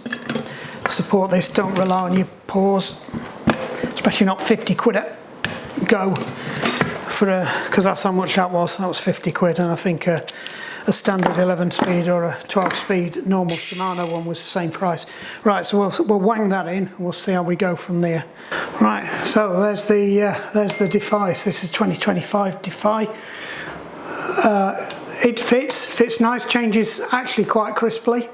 [SPEAKER 1] support this. Don't rely on your paws, especially not 50 quid at go for because that's how much that was. That was 50 quid, and I think a standard 11 speed or a 12 speed normal Shimano one was the same price. Right, so we'll wang that in and we'll see how we go from there. Right, so there's the Defy. This is 2025 Defy. It fits nice, changes actually quite crisply,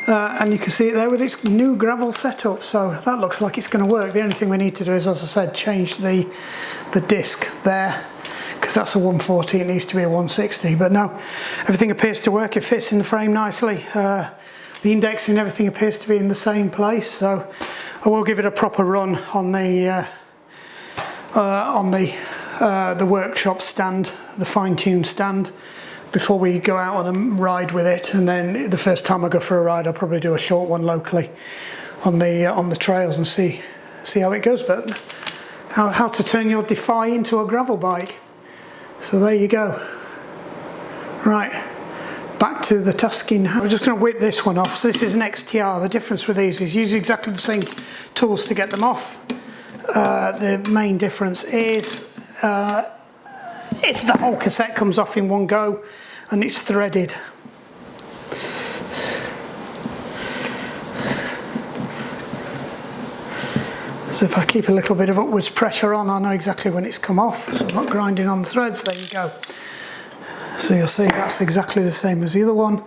[SPEAKER 1] and you can see it there with its new gravel setup, so that looks like it's going to work. The only thing we need to do is, as I said, change the disc there, because that's a 140, it needs to be a 160, but no, everything appears to work. It fits in the frame nicely. The indexing, everything appears to be in the same place, so I will give it a proper run on the workshop stand, the fine-tuned stand, before we go out on a ride with it. And then the first time I go for a ride, I'll probably do a short one locally on the trails and see how it goes. But how to turn your Defy into a gravel bike. So there you go. Right, back to the tasking. I'm just going to whip this one off. So this is an XTR. The difference with these is use exactly the same tools to get them off. The main difference is it's the whole cassette comes off in one go, and it's threaded. So if I keep a little bit of upwards pressure on, I know exactly when it's come off, so I'm not grinding on the threads. There you go. So you'll see that's exactly the same as the other one.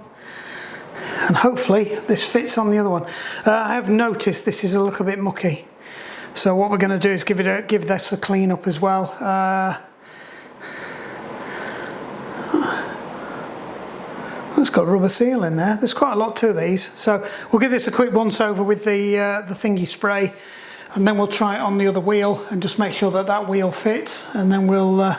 [SPEAKER 1] and hopefully this fits on the other one. I have noticed this is a little bit mucky, so what we're going to do is give this a clean up as well. It's got rubber seal in there. There's quite a lot to these, so we'll give this a quick once over with the thingy spray, and then we'll try it on the other wheel and just make sure that that wheel fits, and then we'll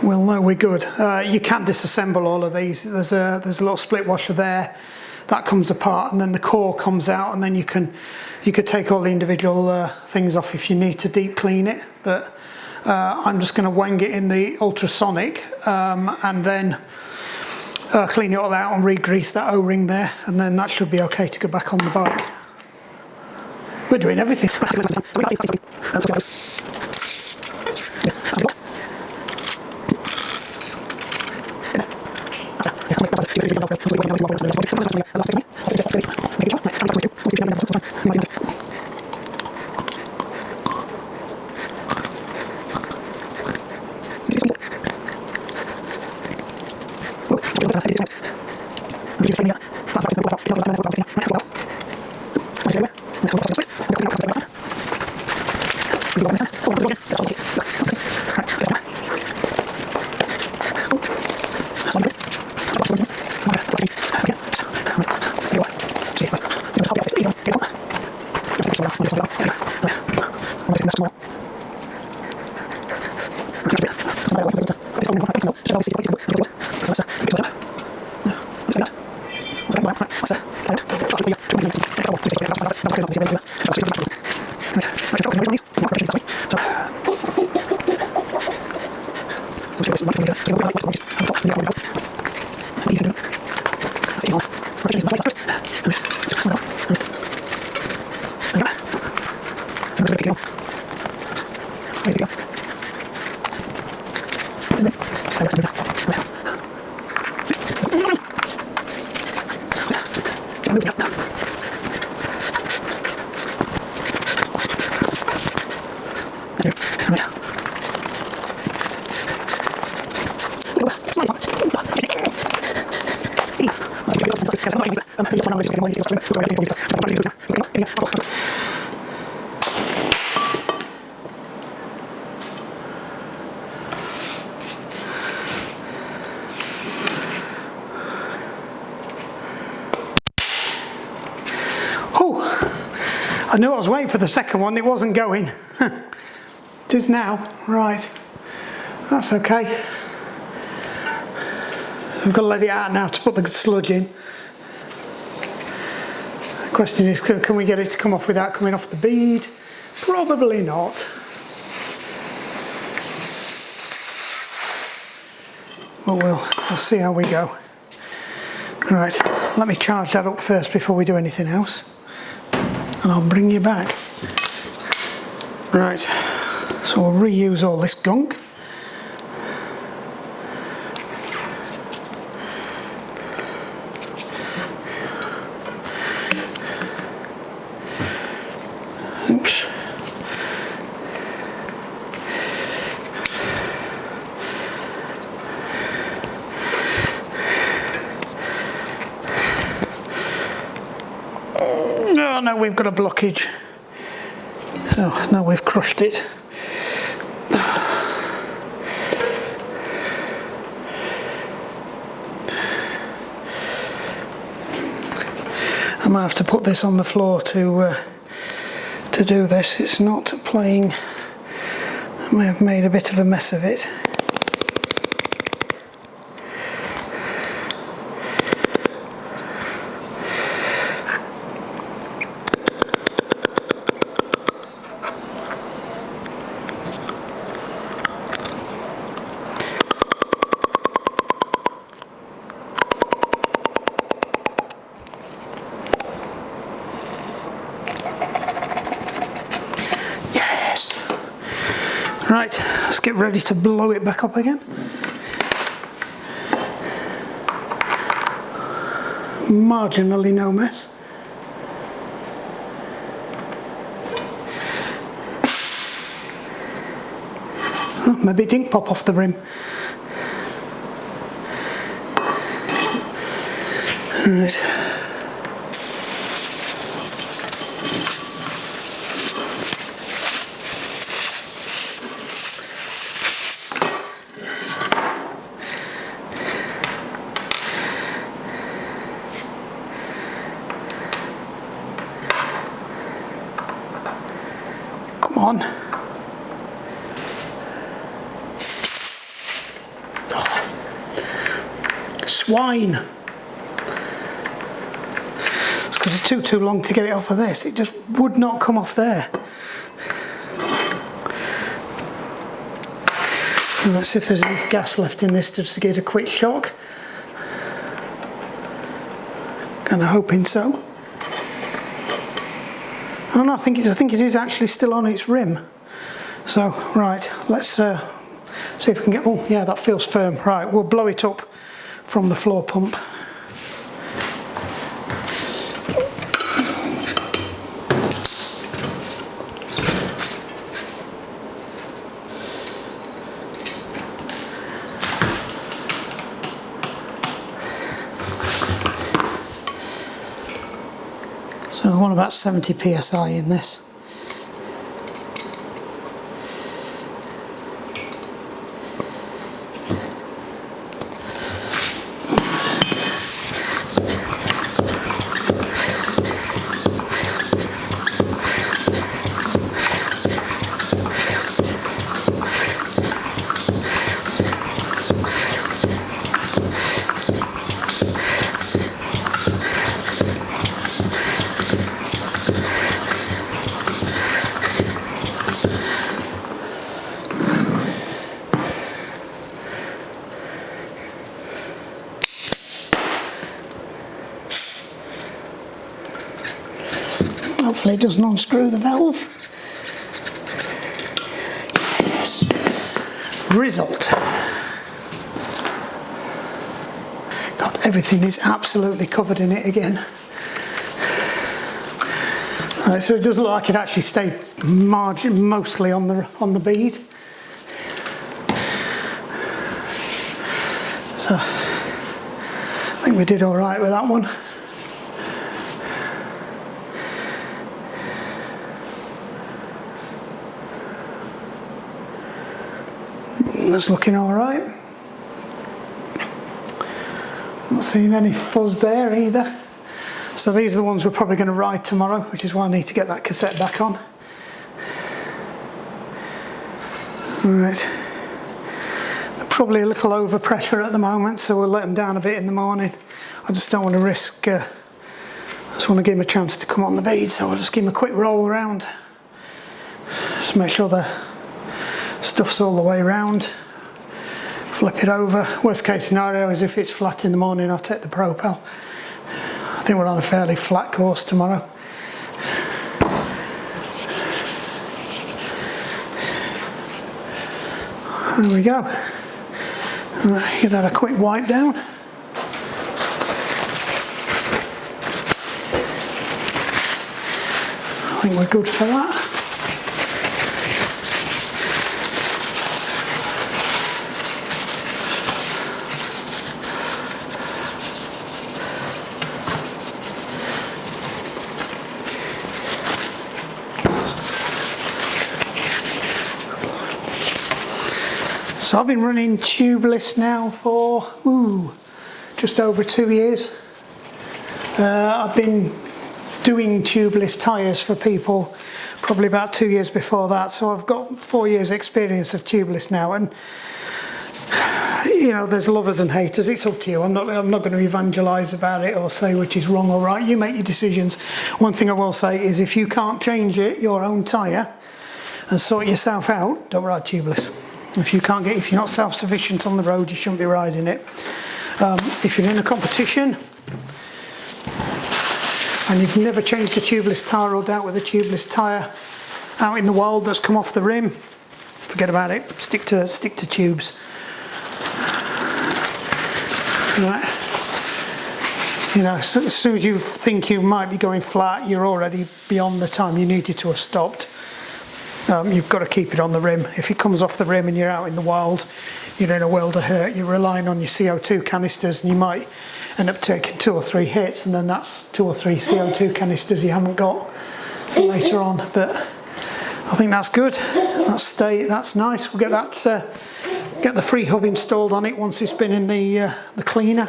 [SPEAKER 1] know we're good. You can disassemble all of these. There's a little split washer there that comes apart, and then the core comes out, and then you could take all the individual things off if you need to deep clean it. But I'm just going to wang it in the ultrasonic and then clean it all out and re-grease that O-ring there, and then that should be okay to go back on the bike. We're doing everything. I knew I was waiting for the second one, it wasn't going. It is now, right, that's okay. I've got to let it out now to put the sludge in. The question is, can we get it to come off without coming off the bead? Probably not. But we'll see how we go. Right, let me charge that up first before we do anything else, and I'll bring you back. Right, so we'll reuse all this gunk. Oops. Oh no, we've got a blockage. Oh no, we've crushed it. I might have to put this on the floor to do this. It's not playing. I may have made a bit of a mess of it. Right, let's get ready to blow it back up again. Marginally no mess. Oh, maybe it didn't pop off the rim. Right. Come on. Oh. Swine. It's because it took too long to get it off of this. It just would not come off there. And let's see if there's enough gas left in this just to get a quick shock. Kind of hoping so. Oh no, I think it is actually still on its rim. So, right, let's see if we can get, oh yeah, that feels firm. Right, we'll blow it up from the floor pump. So I want about 70 psi in this. Hopefully it doesn't unscrew the valve. Yes. Result. God, everything is absolutely covered in it again. Right, so it does look like it actually stayed mostly on the bead. So I think we did all right with that one. That's looking all right. Not seeing any fuzz there either. So these are the ones we're probably going to ride tomorrow, which is why I need to get that cassette back on. Alright. They're probably a little over pressure at the moment, so we'll let them down a bit in the morning. I just don't want to risk, I just want to give them a chance to come on the bead, so I'll just give them a quick roll around. Just make sure the stuff's all the way around. Flip it over. Worst case scenario is if it's flat in the morning, I'll take the propel. I think we're on a fairly flat course tomorrow. There we go. Give that a quick wipe down. I think we're good for that. So I've been running Tubeless now for just over 2 years. I've been doing tubeless tyres for people probably about 2 years before that, so I've got 4 years experience of tubeless now, and you know, there's lovers and haters. It's up to you. I'm not going to evangelise about it or say which is wrong or right. You make your decisions. One thing I will say is if you can't change your own tyre and sort yourself out, don't ride tubeless. If you're not self-sufficient on the road, you shouldn't be riding it. If you're in a competition and you've never changed a tubeless tyre or dealt with a tubeless tyre out in the wild that's come off the rim, forget about it. Stick to tubes. Right. You know, as soon as you think you might be going flat, you're already beyond the time you needed to have stopped. you've got to keep it on the rim. If it comes off the rim and you're out in the wild, you're in a world of hurt. You're relying on your CO2 canisters, and you might end up taking 2 or 3 hits, and then that's 2 or 3 CO2 canisters you haven't got for later on. But I think that's good. That's nice. We'll get that get the free hub installed on it once it's been in the cleaner,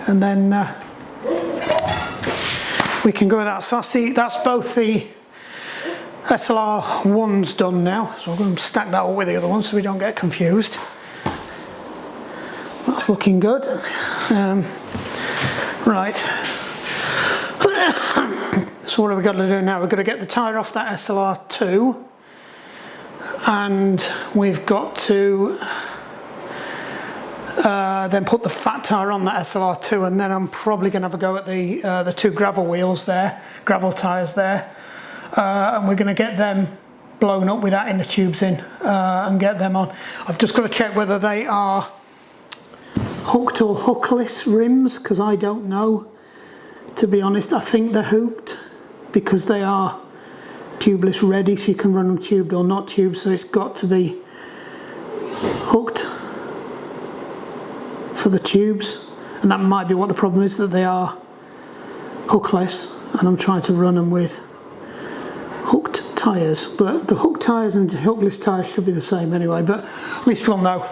[SPEAKER 1] and then we can go with that. So that's both the SLR ones done now. So we're going to stack that up with the other one so we don't get confused. That's looking good. Right. So what have we got to do now? We've got to get the tyre off that SLR2, and we've got to then put the fat tyre on that SLR2, and then I'm probably going to have a go at the 2 gravel wheels there, gravel tyres there, and we're going to get them blown up with that inner tubes in and get them on. I've just got to check whether they are hooked or hookless rims, because I don't know, to be honest. I think they're hooked because they are tubeless ready, so you can run them tubed or not tubed, so it's got to be hooked for the tubes, and that might be what the problem is, that they are hookless and I'm trying to run them with hooked tyres. But the hooked tyres and the hookless tyres should be the same anyway, but at least we'll know.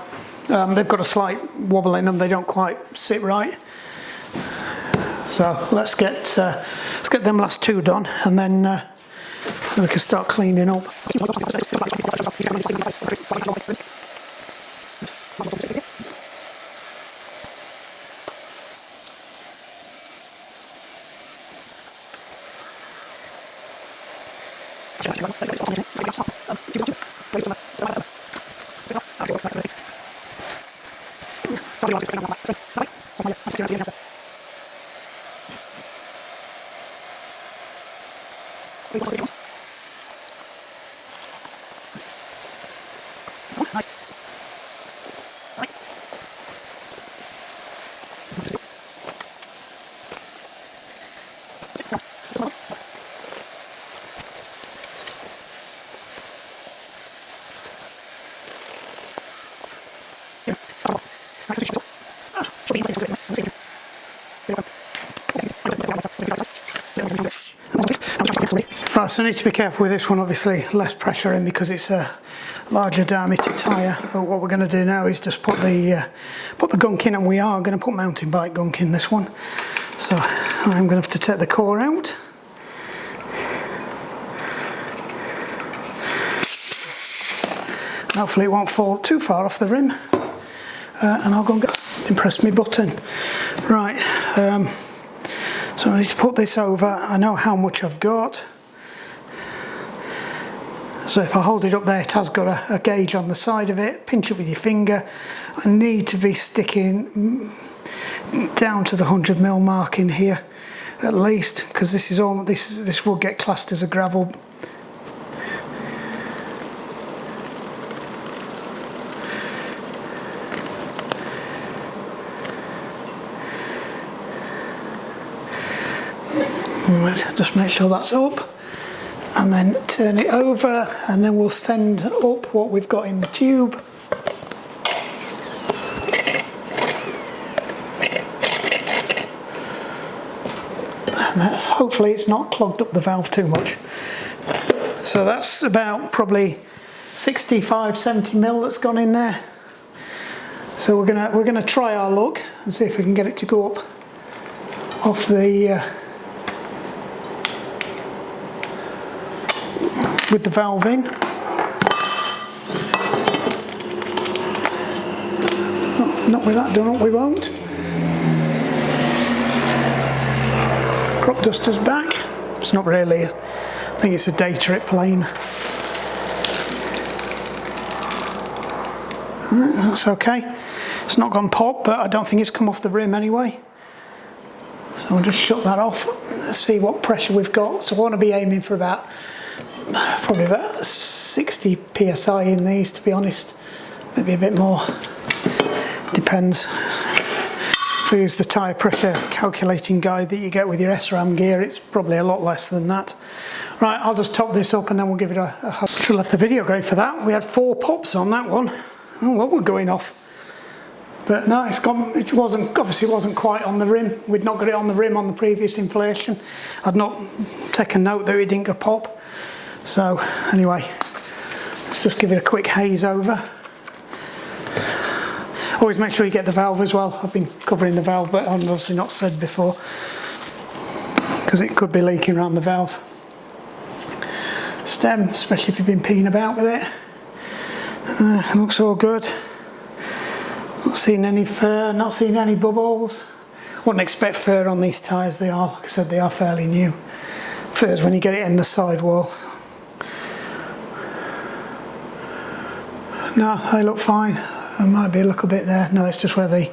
[SPEAKER 1] They've got a slight wobble in them, they don't quite sit right. So let's get them last 2 done, and then we can start cleaning up. Right, so I need to be careful with this one, obviously less pressure in because it's a larger diameter tyre, but what we're going to do now is just put the gunk in, and we are going to put mountain bike gunk in this one. So I'm going to have to take the core out. Hopefully it won't fall too far off the rim, and I'll go and press my button. Right, so I need to put this over. I know how much I've got, so if I hold it up there, it has got a gauge on the side of it. Pinch it with your finger. I need to be sticking down to the 100mm mark in here at least, because this will get classed as a gravel. Right, just make sure that's up, and then turn it over, and then we'll send up what we've got in the tube. And hopefully it's not clogged up the valve too much. So that's about probably 65-70mm that's gone in there. So we're gonna try our luck and see if we can get it to go up off the with the valve in. Not with that done up, we won't. Crop duster's back. It's not really, I think it's a data it plane. That's okay. It's not gone pop, but I don't think it's come off the rim anyway. So I'll just shut that off. Let's see what pressure we've got. So I want to be aiming for probably about 60 psi in these, to be honest. Maybe a bit more. Depends. If I use the tyre pressure calculating guide that you get with your SRAM gear, it's probably a lot less than that. Right, I'll just top this up and then we'll give it a should let the video go for that. We had 4 pops on that one. Oh, well, we're going off. But no, it obviously wasn't quite on the rim. We'd not got it on the rim on the previous inflation. I'd not taken note that it didn't go pop. So anyway, let's just give it a quick haze over. Always make sure you get the valve as well. I've been covering the valve, but I've obviously not said before, because it could be leaking around the valve. Stem, especially if you've been peeing about with it. Looks all good. Not seeing any fur, not seeing any bubbles. Wouldn't expect fur on these tyres. They are, like I said, they are fairly new. Fur's when you get it in the sidewall. No, they look fine. There might be a little bit there. No, it's just where the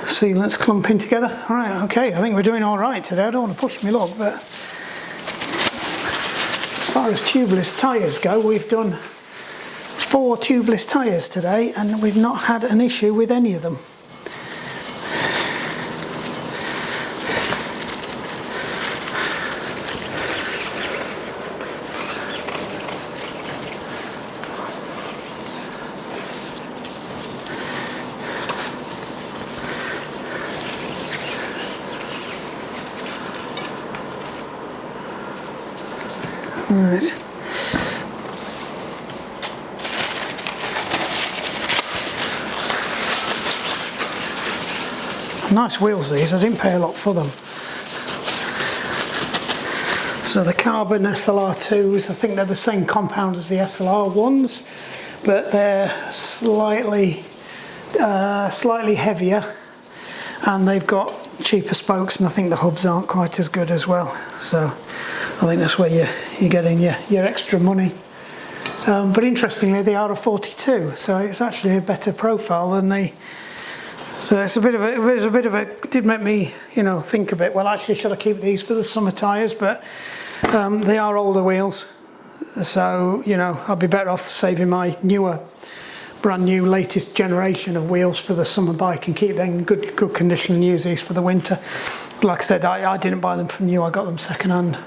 [SPEAKER 1] sealant's clumping together. All right, okay, I think we're doing all right today. I don't want to push my luck, but as far as tubeless tyres go, we've done 4 tubeless tyres today and we've not had an issue with any of them. Right. Nice wheels these, I didn't pay a lot for them. So the carbon SLR2s, I think they're the same compound as the SLR1s, but they're slightly heavier, and they've got cheaper spokes, and I think the hubs aren't quite as good as well. So I think that's where you're getting your extra money. But interestingly, they are a 42, so it's actually a better profile than the. So it's a bit of a. It did make me, think a bit. Well, actually, should I keep these for the summer tyres? But they are older wheels, so I'd be better off saving my brand new, latest generation of wheels for the summer bike and keep them in good condition and use these for the winter. Like I said, I didn't buy them from new. I got them second hand.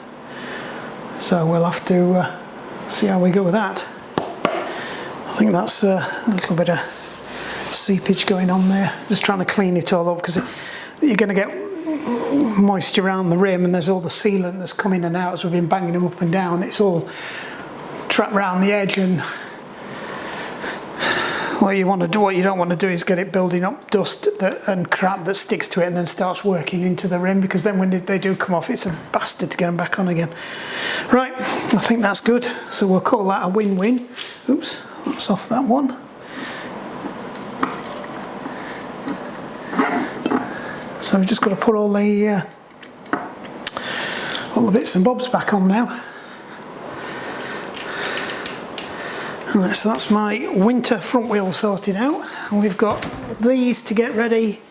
[SPEAKER 1] So we'll have to see how we go with that. I think that's a little bit of seepage going on there. Just trying to clean it all up, because you're going to get moisture around the rim, and there's all the sealant that's come in and out as we've been banging them up and down. It's all trapped around the edge, and what you don't want to do is get it building up dust and crap that sticks to it and then starts working into the rim, because then when they do come off, it's a bastard to get them back on again. Right, I think that's good. So we'll call that a win-win. Oops, that's off that one. So we've just got to put all the bits and bobs back on now. Alright, so that's my winter front wheel sorted out, and we've got these to get ready.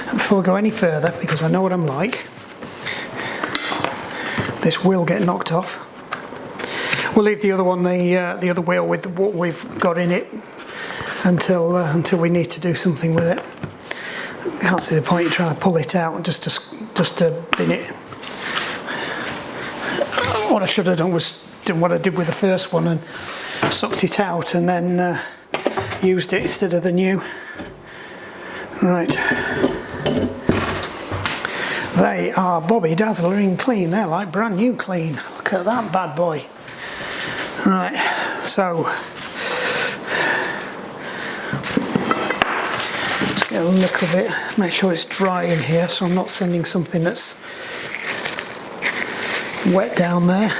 [SPEAKER 1] And before we go any further, because I know what I'm like, this will get knocked off. We'll leave the other one, the other wheel with what we've got in it until we need to do something with it. I can't see the point in trying to pull it out just to bin it. What I should have done was do what I did with the first one and sucked it out and then used it instead of the new. Right. They are Bobby Dazzling clean. They're like brand new clean. Look at that bad boy. Right, so just get a look of it, make sure it's dry in here so I'm not sending something that's wet down there.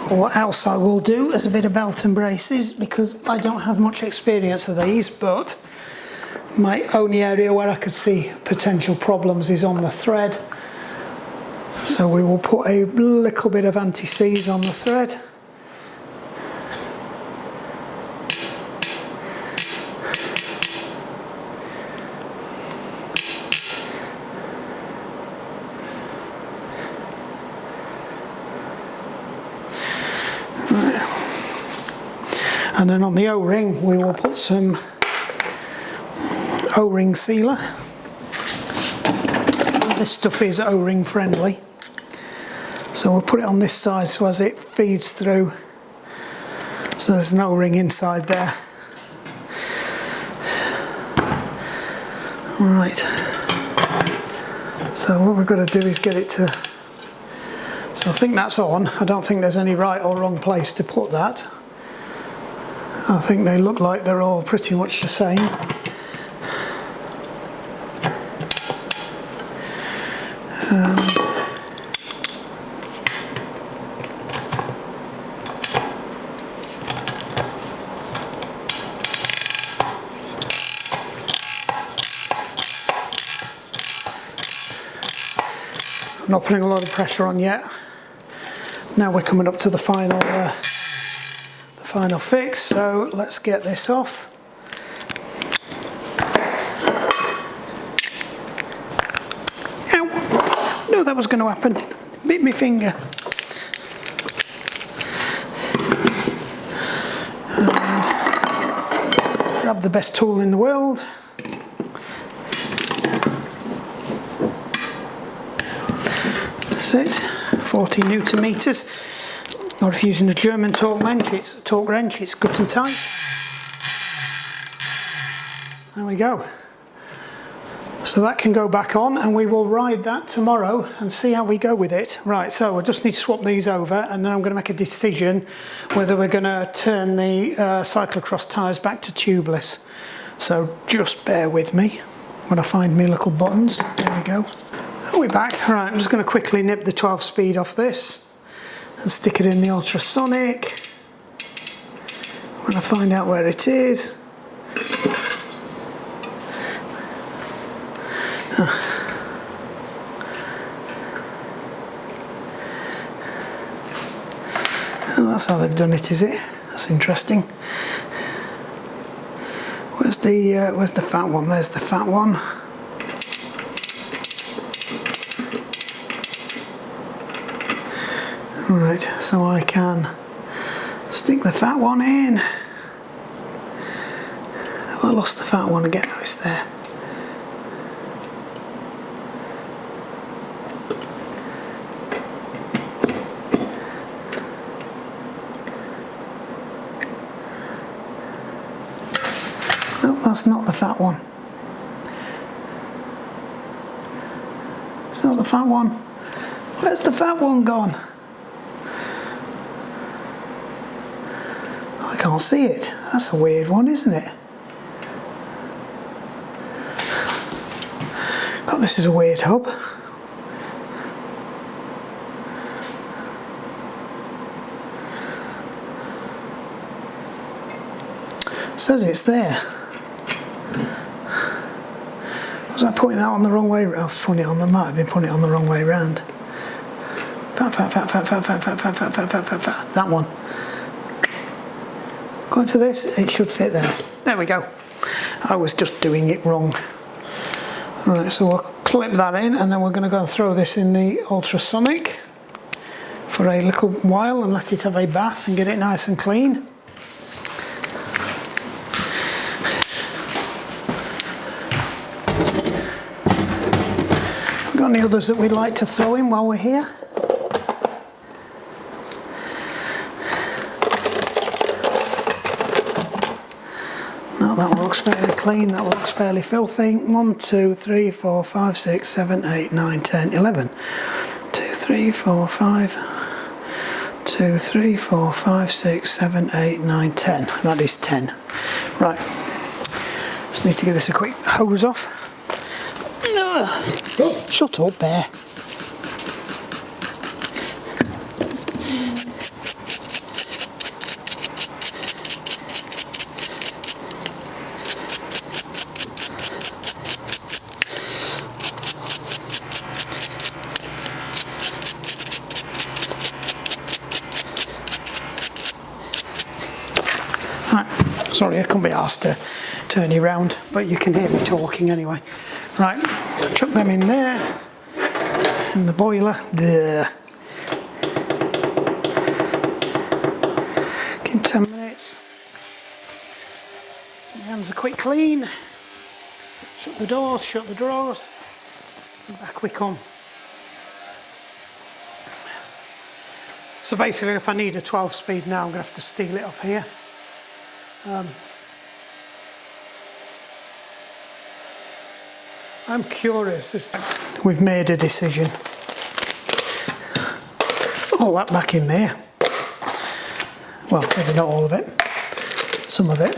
[SPEAKER 1] What else I will do is a bit of belt and braces, because I don't have much experience of these, but my only area where I could see potential problems is on the thread. So we will put a little bit of anti-seize on the thread. And then on the O-ring we will put some O-ring sealer. This stuff is O-ring friendly, so we'll put it on this side so as it feeds through, so there's an O-ring inside there. Right, so what we've got to do is get it to, so I think that's on. I don't think there's any right or wrong place to put that. I think they look like they're all pretty much the same. I'm not putting a lot of pressure on yet. Now we're coming up to the final fix, so let's get this off. Ow! Knew that was going to happen. Bit my finger. And grab the best tool in the world. That's it. 40 Newton meters. Or if using a German torque wrench, it's gut and tight. There we go. So that can go back on, and we will ride that tomorrow and see how we go with it. Right, so I just need to swap these over, and then I'm going to make a decision whether we're going to turn the CycloCross tyres back to tubeless. So just bear with me when I find my little buttons. There we go. We're back. Right, I'm just going to quickly nip the 12 speed off this and stick it in the ultrasonic when I find out where it is. Oh, that's how they've done it, is it? That's interesting. Where's the fat one? There's the fat one. Right, so I can stick the fat one in. Have I lost the fat one again? No, it's there. No, that's not the fat one. It's not the fat one. Where's the fat one gone? I can't see it. That's a weird one, isn't it? God, this is a weird hub. It says it's there. Was I putting that on the wrong way? I was putting it on. I might have been putting it on the wrong way round. Fat. That one. Going to this, it should fit there. There we go. I was just doing it wrong. Right, so we'll clip that in, and then we're going to go and throw this in the ultrasonic for a little while and let it have a bath and get it nice and clean. Got any others that we'd like to throw in while we're here? That looks fairly clean, that looks fairly filthy. 1, 2, 3, 4, 5, 6, 7, 8, 9, 10, 11. 2, 3, 4, 5. 2, 3, 4, 5, 6, 7, 8, 9, 10. That is 10. Right. Just need to give this a quick hose off. Shut up there. Sorry, I couldn't be asked to turn you round, but you can hear me talking anyway. Right, chuck them in there, in the boiler. There. Give them 10 minutes. Hands a quick clean. Shut the doors, shut the drawers. And back we come. So basically, if I need a 12 speed now, I'm going to have to steal it up here. I'm curious as to, we've made a decision. All that back in there. Well, maybe not all of it, some of it.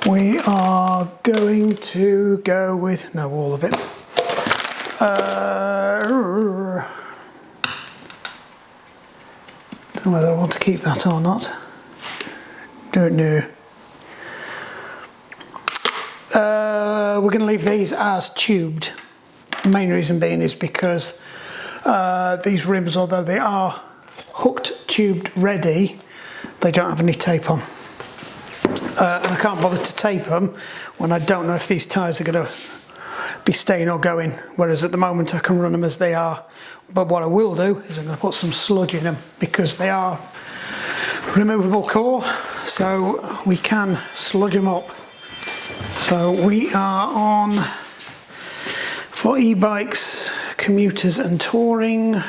[SPEAKER 1] We are going to go with, no, all of it. Don't know whether I want to keep that or not. Don't know. We're going to leave these as tubed. The main reason being is because these rims, although they are hooked, tubed, ready, they don't have any tape on. And I can't bother to tape them when I don't know if these tyres are going to be staying or going, whereas at the moment I can run them as they are. But what I will do is I'm going to put some sludge in them because they are removable core, so we can sludge them up. So we are on, for e-bikes, commuters and touring,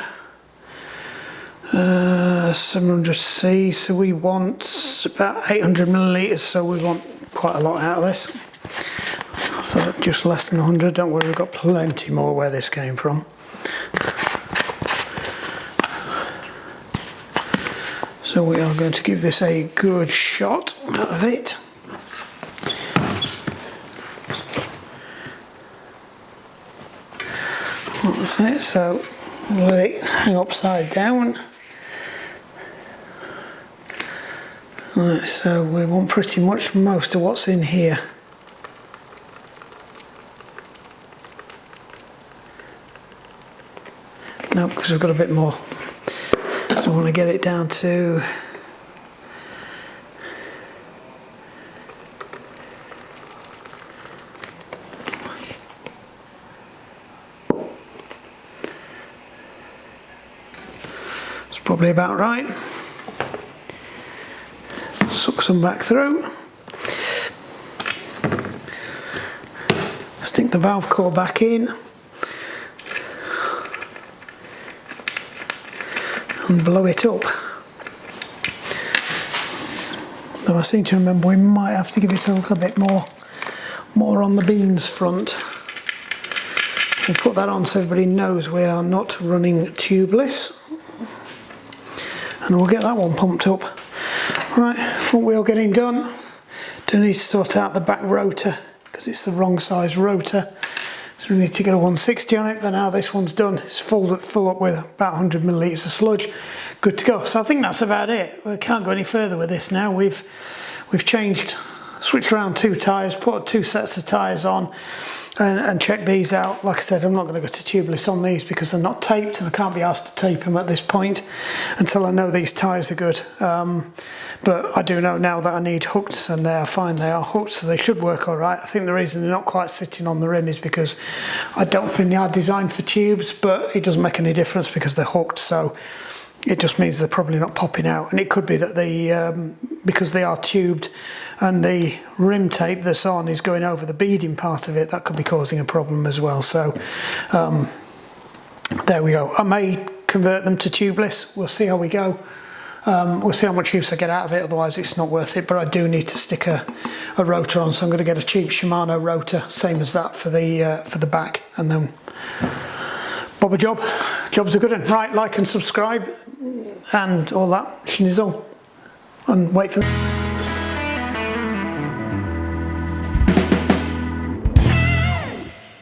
[SPEAKER 1] 700C, so we want about 800 millilitres, so we want quite a lot out of this. So just less than 100, don't worry, we've got plenty more where this came from. So we are going to give this a good shot out of it. That's it, so let it hang upside down. Right, so we want pretty much most of what's in here. No, because we've got a bit more. So I want to get it down to it's probably about right. Suck some back through. Stick the valve core back in. And blow it up. Though I seem to remember we might have to give it a little bit more on the beams front. We'll put that on so everybody knows we are not running tubeless. And we'll get that one pumped up. Right, front wheel getting done. Do need to sort out the back rotor because it's the wrong size rotor. So we need to get a 160 on it, but now this one's done. It's full up with about 100 millilitres of sludge. Good to go. So I think that's about it. We can't go any further with this now. We've switched around 2 tyres, put 2 sets of tyres on and checked these out. Like I said, I'm not going to go to tubeless on these because they're not taped and I can't be asked to tape them at this point until I know these tyres are good. But I do know now that I need hooked, and they are fine, they are hooked, so they should work all right. I think the reason they're not quite sitting on the rim is because I don't think they are designed for tubes, but it doesn't make any difference because they're hooked, so it just means they're probably not popping out. And it could be that because they are tubed and the rim tape that's on is going over the beading part of it, that could be causing a problem as well. So there we go. I may convert them to tubeless, we'll see how we go. We'll see how much use I get out of it, otherwise it's not worth it, but I do need to stick a rotor on, so I'm going to get a cheap Shimano rotor, same as that for the back, and then bob a job. Job's a good one. Right, like and subscribe and all that schnizzle, and wait for